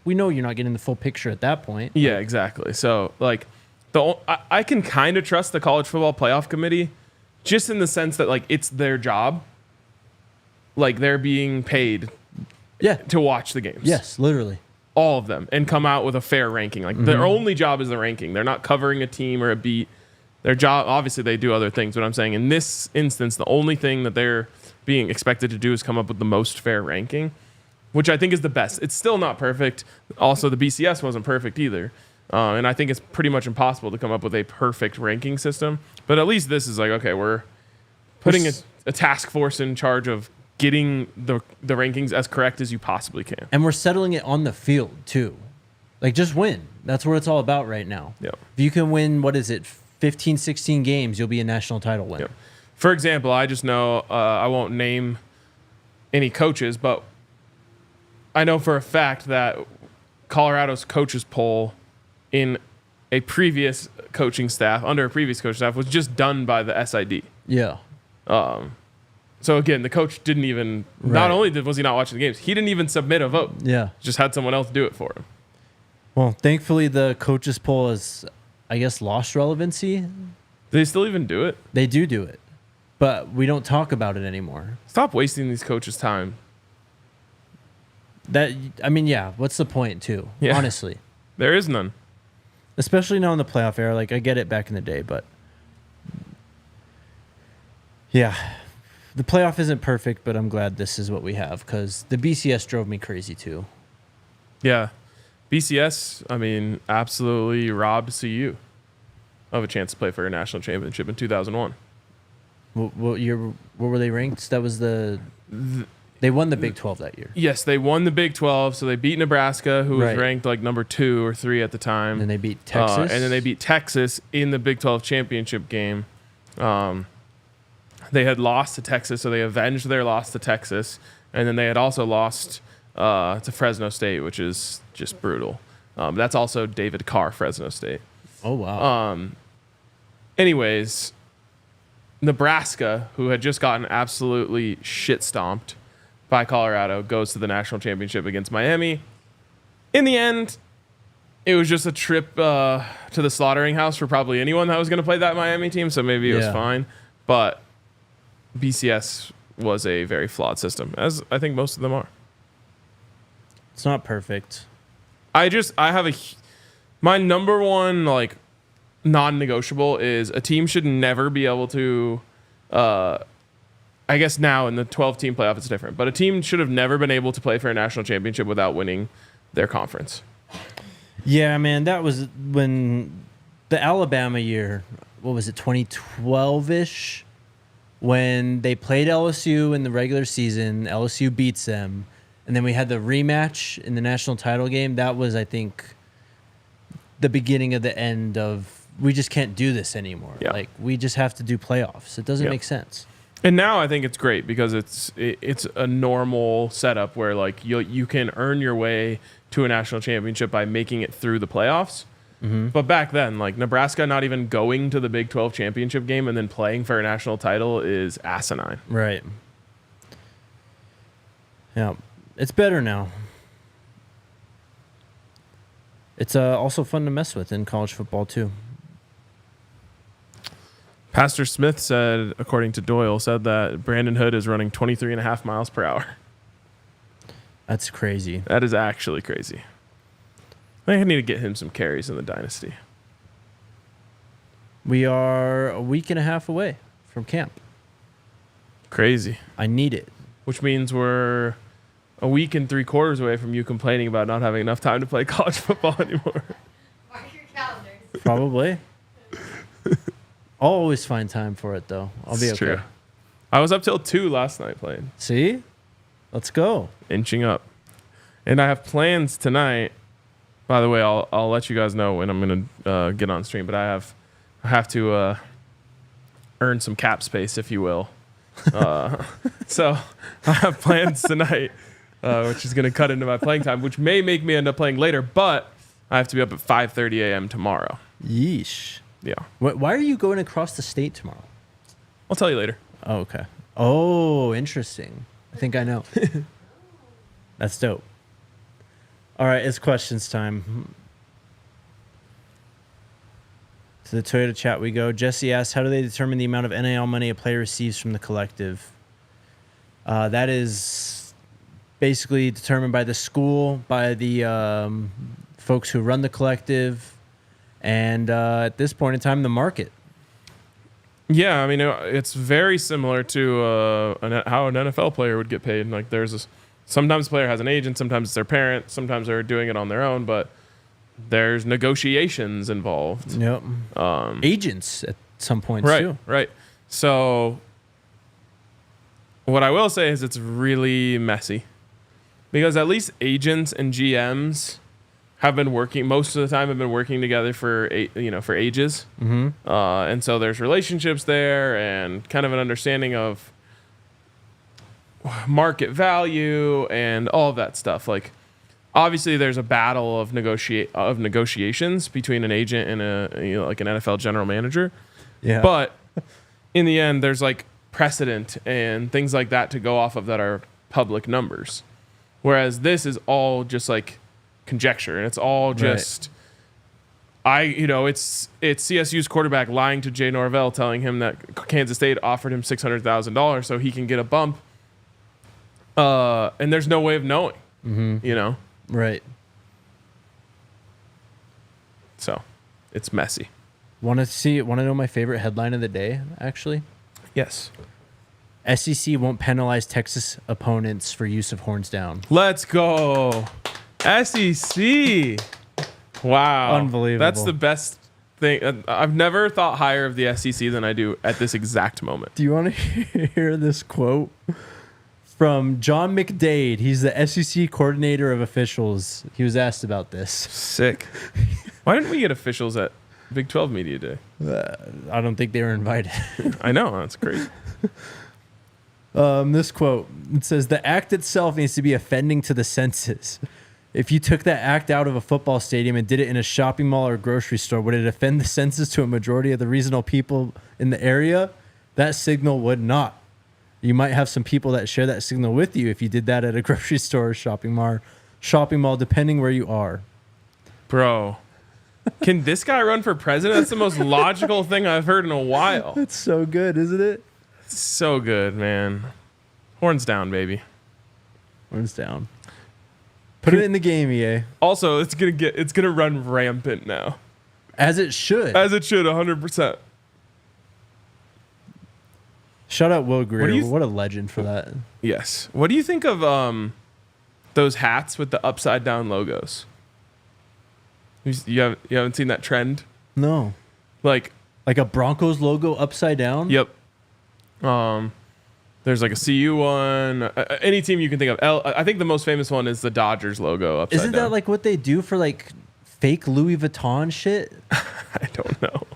we know you're not getting the full picture at that point. Yeah, exactly. So like I can kind of trust the college football playoff committee just in the sense that like it's their job. Like they're being paid to watch the games. Yes, literally. All of them, and come out with a fair ranking. Like their only job is the ranking. They're not covering a team or a beat. Their job, obviously, they do other things. But I'm saying in this instance, the only thing that they're being expected to do is come up with the most fair ranking, which I think is the best. It's still not perfect. Also, the BCS wasn't perfect either. And I think it's pretty much impossible to come up with a perfect ranking system. But at least this is like, okay, we're putting a task force in charge of getting the rankings as correct as you possibly can. And we're settling it on the field, too. Like, just win. That's what it's all about right now. Yep. If you can win, 15, 16 games, you'll be a national title winner. Yep. For example, I just know, I won't name any coaches, but I know for a fact that Colorado's coaches poll in a previous coaching staff, under a previous coaching staff, was just done by the SID. Yeah. So again, the coach didn't even, not only was he not watching the games, he didn't even submit a vote. Yeah. Just had someone else do it for him. Well, thankfully the coaches poll has, I guess, lost relevancy. Do they still even do it? They do it, but we don't talk about it anymore. Stop wasting these coaches' time. What's the point too? Yeah. Honestly. There is none. Especially now in the playoff era. Like, I get it back in the day, but yeah. The playoff isn't perfect, but I'm glad this is what we have because the BCS drove me crazy too. Yeah. BCS, absolutely robbed CU of a chance to play for a national championship in 2001. What were they ranked? That was they won the Big 12 that year. Yes, they won the Big 12, so they beat Nebraska, who was ranked like number 2 or 3 at the time. And then they beat Texas. And then they beat Texas in the Big 12 championship game. They had lost to Texas, so they avenged their loss to Texas. And then they had also lost to Fresno State, which is just brutal. That's also David Carr, Fresno State. Oh, wow. Anyways, Nebraska, who had just gotten absolutely shit stomped by Colorado, goes to the national championship against Miami. In the end, it was just a trip to the slaughtering house for probably anyone that was going to play that Miami team, so maybe it was fine. But BCS was a very flawed system, as I think most of them are. It's not perfect. My number one non-negotiable is a team should never be able to. I guess now in the 12-team playoff it's different, but a team should have never been able to play for a national championship without winning their conference. Yeah, man, that was when the Alabama year. What was it, 2012-ish? When they played LSU in the regular season, LSU beats them, and then we had the rematch in the national title game. That was, I think, the beginning of the end of we just can't do this anymore. Yeah. Like, we just have to do playoffs. It doesn't make sense. And now I think it's great because it's a normal setup where you can earn your way to a national championship by making it through the playoffs. Mm-hmm. But back then, Nebraska not even going to the Big 12 championship game and then playing for a national title is asinine. Right. Yeah. It's better now. It's also fun to mess with in college football, too. Pastor Smith said, according to Doyle, that Brandon Hood is running 23.5 miles per hour. That's crazy. That is actually crazy. I think I need to get him some carries in the dynasty. We are a week and a half away from camp. Crazy. I need it. Which means we're a week and 3/4 away from you complaining about not having enough time to play college football anymore. Mark your calendars. Probably. I'll always find time for it, though. I'll be okay. True. I was up till 2 last night playing. See? Let's go. Inching up. And I have plans tonight. By the way, I'll let you guys know when I'm going to get on stream, but I have to earn some cap space, if you will. So I have plans tonight which is going to cut into my playing time, which may make me end up playing later, but I have to be up at 5:30 a.m. tomorrow. Yeesh. Yeah. Why are you going across the state tomorrow? I'll tell you later. Oh, okay. Oh, interesting. I think I know. That's dope. All right, it's questions time. To the Toyota chat we go. Jesse asks, how do they determine the amount of NIL money a player receives from the collective? That is basically determined by the school, by the folks who run the collective, and at this point in time, the market. Yeah, I mean, it's very similar to how an NFL player would get paid. Like, sometimes the player has an agent, sometimes it's their parent, sometimes they're doing it on their own, but there's negotiations involved. Yep. Agents at some points, too. Right. So what I will say is it's really messy because at least agents and GMs have been working most of the time. Have been working together for ages, and so there's relationships there and kind of an understanding of market value and all of that stuff. Like, obviously, there's a battle of negotiations between an agent and like an NFL general manager. Yeah, but in the end, there's like precedent and things like that to go off of that are public numbers, whereas this is all just like conjecture, and it's all just it's CSU's quarterback lying to Jay Norvell, telling him that Kansas State offered him $600,000 so he can get a bump, and there's no way of knowing, right. So it's messy. Want to know my favorite headline of the day? Actually, yes. SEC won't penalize Texas opponents for use of horns down. Let's go. SEC. Wow. Unbelievable. That's the best thing. I've never thought higher of the SEC than I do at this exact moment. Do you want to hear this quote from John McDade? He's the SEC coordinator of officials. He was asked about this. Sick. Why didn't we get officials at Big 12 Media Day? I don't think they were invited. I know. That's crazy. This quote, it says, the act itself needs to be offending to the senses. If you took that act out of a football stadium and did it in a shopping mall or grocery store, would it offend the senses to a majority of the reasonable people in the area? That signal would not. You might have some people that share that signal with you if you did that at a grocery store or shopping mall, depending where you are. Bro, can this guy run for president? That's the most logical thing I've heard in a while. That's so good, isn't it? So good, man. Horns down, baby. Horns down. Put it in the game, EA. Also, it's gonna run rampant now. As it should. 100%. Shout out Will Greer. What a legend for that. Yes. What do you think of those hats with the upside down logos? You haven't seen that trend? No. Like a Broncos logo upside down? Yep. There's like a CU one. Any team you can think of. I think the most famous one is the Dodgers logo upside down. Isn't that like what they do for like fake Louis Vuitton shit? I don't know.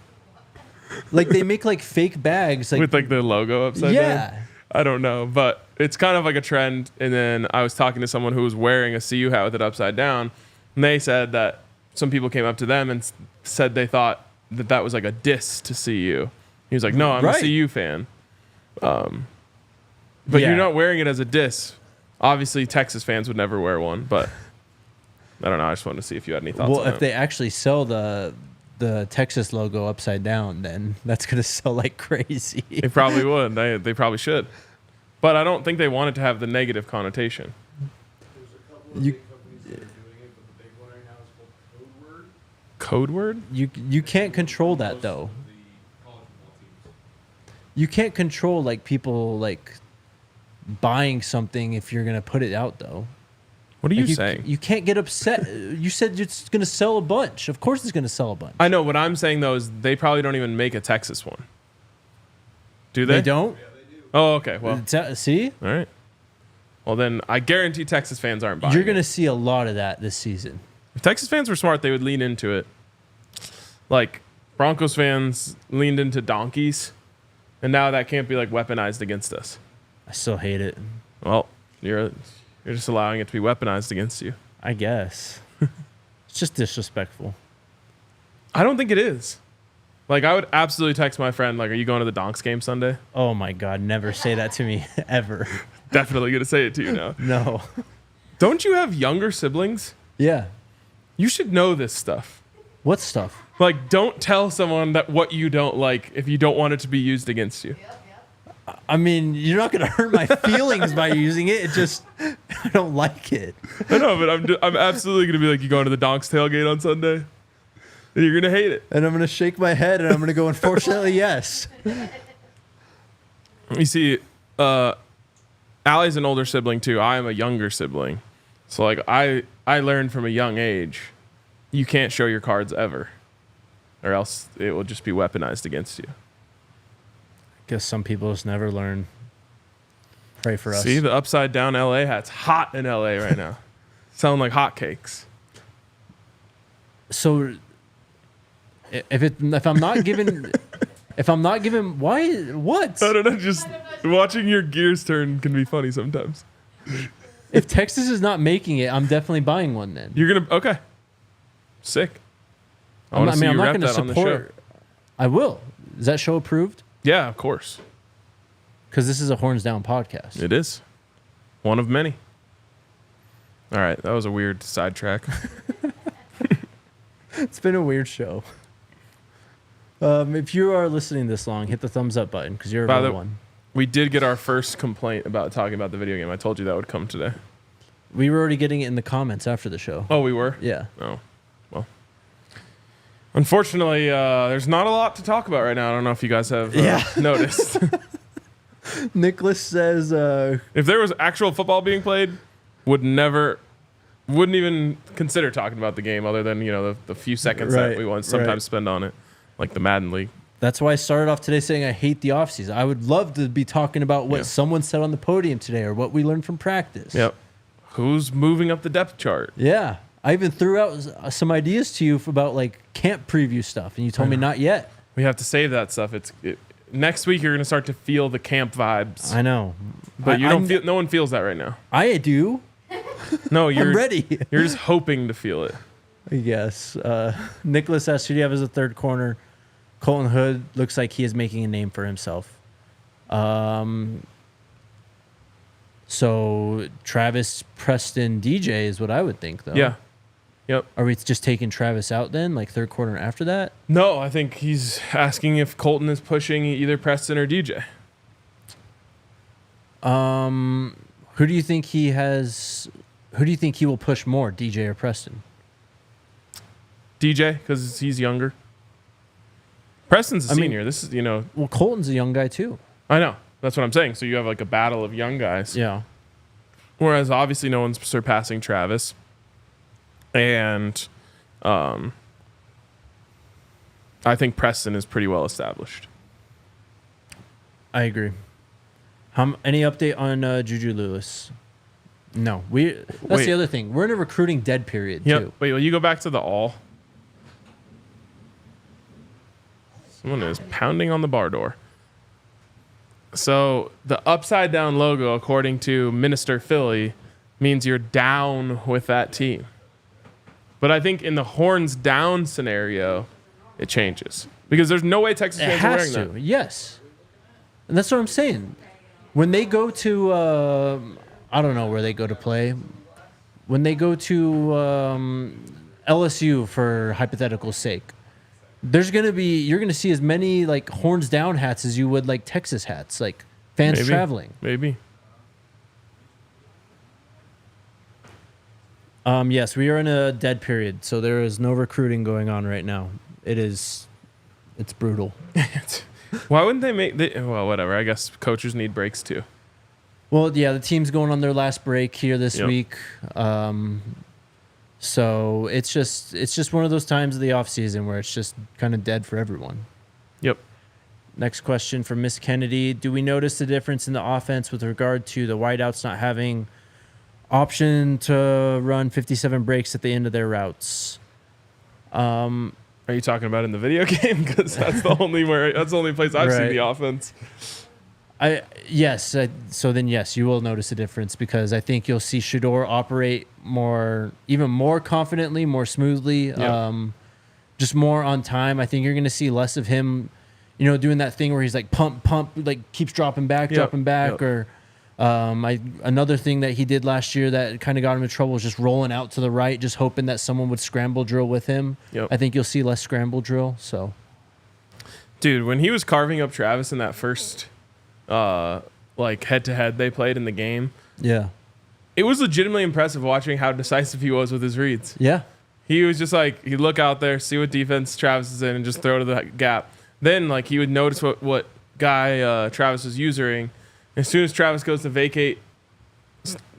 Like they make like fake bags with like the logo upside down? Yeah. I don't know, but it's kind of like a trend. And then I was talking to someone who was wearing a CU hat with it upside down, and they said that some people came up to them and said they thought that was like a diss to CU. He was like, "No, I'm a CU fan." But you're not wearing it as a diss. Obviously, Texas fans would never wear one, but I don't know. I just wanted to see if you had any thoughts on that. Well, if they actually sell the Texas logo upside down, then that's going to sell like crazy. They probably would. They probably should. But I don't think they want it to have the negative connotation. There's a couple of big companies that are doing it, but the big one right now is called Code Code Word. word? You can't control that though. The college football teams. You can't control like people like buying something if you're going to put it out though. What are you Like, saying? You can't get upset. You said it's going to sell a bunch. Of course it's going to sell a bunch. I know. What I'm saying, though, is they probably don't even make a Texas one. Do they? They don't? Yeah, they do. Oh, okay. Well, See? all right. Well, then I guarantee Texas fans aren't buying You're going to it. see a lot of that this season. If Texas fans were smart, they would lean into it. Like, Broncos fans leaned into donkeys, and now that can't be, like, weaponized against us. I still hate it. Well, you're You're just allowing it to be weaponized against you. I guess. It's just disrespectful. I don't think it is. Like, I would absolutely text my friend, like, are you going to the Donks game Sunday? Oh my God, never say that to me, ever. Definitely going to say it to you now. No. Don't you have younger siblings? Yeah. You should know this stuff. What stuff? Like, don't tell someone that what you don't like if you don't want it to be used against you. I mean, you're not going to hurt my feelings by using it. It just, I don't like it. I know, but I'm absolutely going to be like, you going to the Donks tailgate on Sunday? And you're going to hate it. And I'm going to shake my head and I'm going to go, unfortunately, yes. You see, Allie's an older sibling too. I am a younger sibling. So like I learned from a young age, you can't show your cards ever, or else it will just be weaponized against you. Guess some people just never learn. Pray for us. See, the upside down LA hat's hot in LA right now. Sound like hotcakes. So if I'm not given why what? I don't know, just watching your gears turn can be funny sometimes. If Texas is not making it, I'm definitely buying one then. You're gonna okay. Sick. I'm not going to on the show. support. I will. Is that show approved? Yeah, of course. Because this is a Horns Down podcast. It is. One of many. All right, that was a weird sidetrack. It's been a weird show. If you are listening this long, hit the thumbs up button because you're a real one. We did get our first complaint about talking about the video game. I told you that would come today. We were already getting it in the comments after the show. Oh, we were? Yeah. Oh, well. Unfortunately, there's not a lot to talk about right now. I don't know if you guys have noticed. Nicholas says... if there was actual football being played, wouldn't even consider talking about the game other than, the few seconds that we want sometimes spend on it, like the Madden League. That's why I started off today saying I hate the offseason. I would love to be talking about what someone said on the podium today or what we learned from practice. Yep. Who's moving up the depth chart? Yeah. I even threw out some ideas to you about like camp preview stuff, and you told me not yet. We have to save that stuff. Next week you're going to start to feel the camp vibes. I know. But you don't feel. No one feels that right now. I do. No, you're I'm ready. You're just hoping to feel it. Yes. Nicholas asks, who do you have as a third corner? Colton Hood looks like he is making a name for himself. So Travis, Preston, DJ is what I would think, though. Yeah. Yep. Are we just taking Travis out then, like third corner after that? No, I think he's asking if Colton is pushing either Preston or DJ. Who do you think he has? Who do you think he will push more, DJ or Preston? DJ, because he's younger. Preston's a senior. This is, Well, Colton's a young guy too. I know. That's what I'm saying. So you have like a battle of young guys. Yeah. Whereas obviously no one's surpassing Travis. And I think Preston is pretty well established. I agree. Any update on Juju Lewis? No. That's the other thing. We're in a recruiting dead period too. Wait, will you go back to the all? Someone is pounding on the bar door. So the upside down logo, according to Minister Philly, means you're down with that team. But I think in the horns down scenario, it changes. Because there's no way Texas fans are wearing that. Yes. And that's what I'm saying. When they go to, I don't know where they go to play. When they go to LSU for hypothetical sake, you're gonna see as many like horns down hats as you would like Texas hats, like fans traveling. Maybe. Yes, we are in a dead period, so there is no recruiting going on right now. It's brutal. Why wouldn't they well, whatever. I guess coaches need breaks too. Well, yeah, the team's going on their last break here this week. So it's just one of those times of the offseason where it's just kind of dead for everyone. Yep. Next question from Miss Kennedy. Do we notice the difference in the offense with regard to the wideouts not having option to run 57 breaks at the end of their routes? Are you talking about in the video game? Because that's the only place I've seen the offense. Yes. So then, yes, you will notice a difference because I think you'll see Shedeur operate even more confidently, more smoothly, just more on time. I think you're going to see less of him, doing that thing where he's like pump, like keeps dropping back, or another thing that he did last year that kind of got him in trouble was just rolling out to the right, just hoping that someone would scramble drill with him. Yep. I think you'll see less scramble drill. So, dude, when he was carving up Travis in that first head-to-head they played in the game, it was legitimately impressive watching how decisive he was with his reads. Yeah. He was just like, he'd look out there, see what defense Travis is in, and just throw to the gap. Then, he would notice what guy Travis was using. As soon as Travis goes to vacate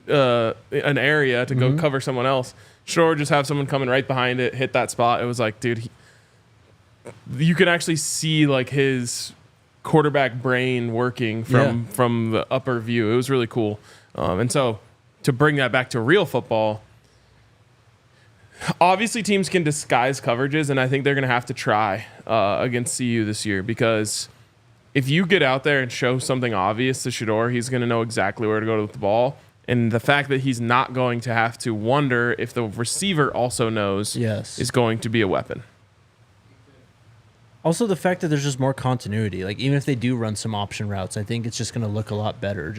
an area to go cover someone else, Shedeur just have someone coming right behind it, hit that spot. It was like, dude, you can actually see his quarterback brain working from the upper view. It was really cool. And so to bring that back to real football, obviously teams can disguise coverages, and I think they're going to have to try against CU this year because if you get out there and show something obvious to Shedeur, he's going to know exactly where to go with the ball. And the fact that he's not going to have to wonder if the receiver also knows is going to be a weapon. Also, the fact that there's just more continuity. Even if they do run some option routes, I think it's just going to look a lot better.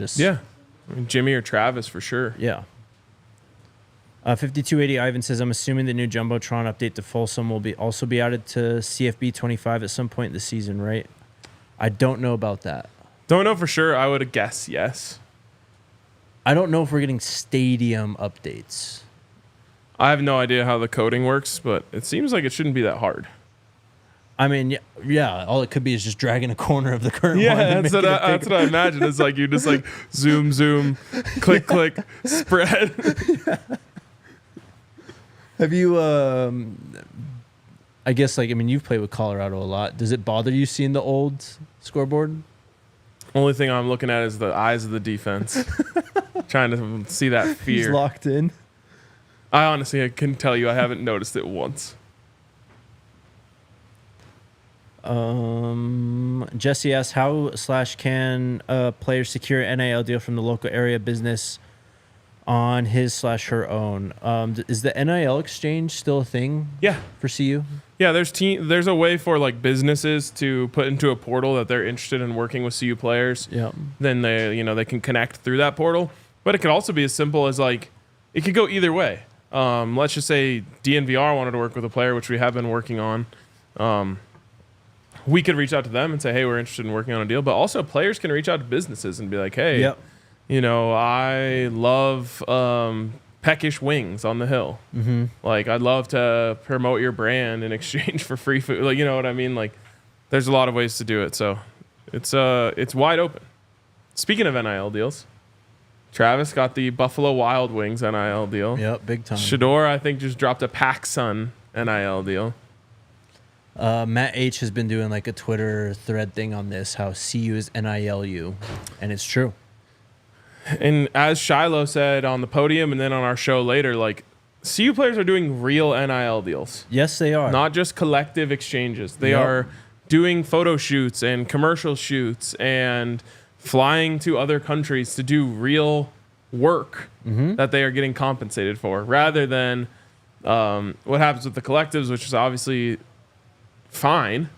Jimmy or Travis for sure. Yeah. 5280 Ivan says, I'm assuming the new Jumbotron update to Folsom will also be added to CFB 25 at some point this season, right? I don't know about that. Don't know for sure. I would guess yes. I don't know if we're getting stadium updates. I have no idea how the coding works, but it seems like it shouldn't be that hard. I mean, yeah. All it could be is just dragging a corner of the current one. Yeah, that's what I imagine. It's you just zoom, click, click, spread. Have you, I guess, you've played with Colorado a lot. Does it bother you seeing the old scoreboard? Only thing I'm looking at is the eyes of the defense. Trying to see that fear. He's locked in. I can tell you I haven't noticed it once. Jesse asks, how/can a player secure an NIL deal from the local area business on his/her own? Is the NIL exchange still a thing? Yeah, for CU. Yeah, there's a way for businesses to put into a portal that they're interested in working with CU players. Yeah. Then they can connect through that portal. But it could also be as simple as it could go either way. Let's just say DNVR wanted to work with a player, which we have been working on. We could reach out to them and say, hey, we're interested in working on a deal. But also players can reach out to businesses and be like, hey, I love peckish wings on the hill. Mm-hmm. I'd love to promote your brand in exchange for free food. You know what I mean? There's a lot of ways to do it. So it's wide open. Speaking of NIL deals, Travis got the Buffalo Wild Wings NIL deal. Yep, big time. Shedeur, I think, just dropped a PacSun NIL deal. Matt H has been doing a Twitter thread thing on this, how CU is NILU, and it's true. And as Shiloh said on the podium and then on our show later, CU players are doing real NIL deals. Yes, they are. Not just collective exchanges. They are doing photo shoots and commercial shoots and flying to other countries to do real work that they are getting compensated for, rather than what happens with the collectives, which is obviously fine,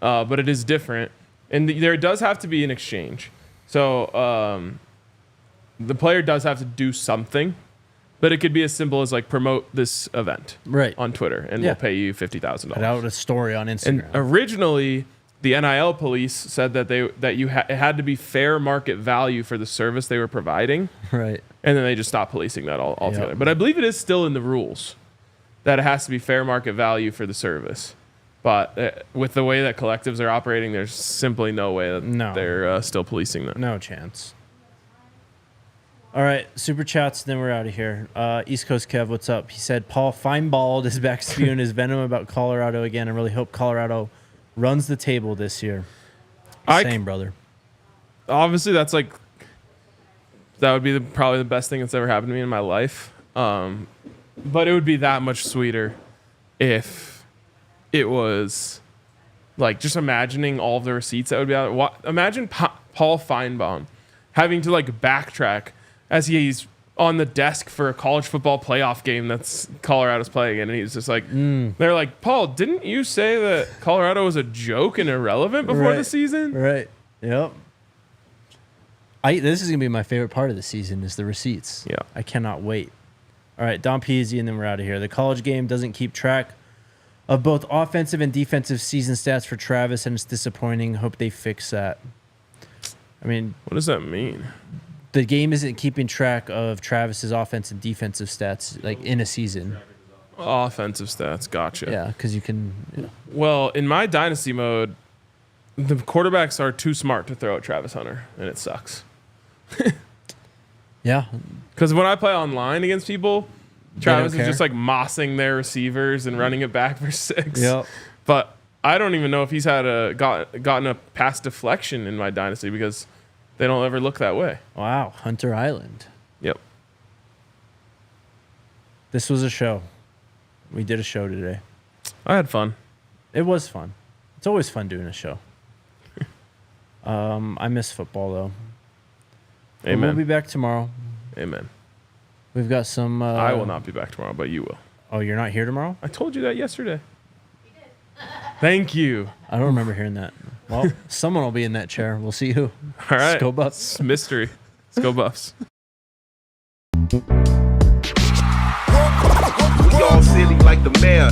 but it is different. And there does have to be an exchange. So the player does have to do something, but it could be as simple as promote this event on Twitter, and we'll pay you $50,000. Put out a story on Instagram. And originally, the NIL police said that it had to be fair market value for the service they were providing. Right. And then they just stopped policing that altogether. Yep. But I believe it is still in the rules that it has to be fair market value for the service. But with the way that collectives are operating, there's simply no way that they're still policing that. No chance. All right, super chats, then we're out of here. East Coast Kev, what's up? He said, Paul Feinbald is back spewing his venom about Colorado again. I really hope Colorado runs the table this year. Same, brother. Obviously, that would be probably the best thing that's ever happened to me in my life. But it would be that much sweeter if it was just imagining all of the receipts that would be out there. Imagine Paul Feinbaum having to like backtrack as he's on the desk for a college football playoff game that's Colorado's playing, and he's just like, they're like, Paul, didn't you say that Colorado was a joke and irrelevant before the season? Right. Yep. This is gonna be my favorite part of the season is the receipts. Yeah. I cannot wait. All right, Don Peasy, and then we're out of here. The college game doesn't keep track of both offensive and defensive season stats for Travis, and it's disappointing. Hope they fix that. I mean, What does that mean? the game isn't keeping track of Travis's offensive and defensive stats like in a season. Offensive stats. Gotcha. Yeah, because you can. Well, in my dynasty mode, the quarterbacks are too smart to throw at Travis Hunter, and it sucks. Yeah. Because when I play online against people, Travis is care. just like mossing their receivers and running it back for 6. Yep. But I don't even know if he's had gotten a pass deflection in my dynasty because they don't ever look that way. Wow. Hunter Island. Yep. This was a show. We did a show today. I had fun. It was fun. It's always fun doing a show. I miss football though. But Amen. we'll be back tomorrow. Amen. We've got some. I will not be back tomorrow, but you will. Oh, you're not here tomorrow? I told you that yesterday. Thank you. I don't remember hearing that. Well, someone will be in that chair. We'll see who. All right. Let's go Buffs. It's mystery. Let's go Buffs. We all silly like the mayor.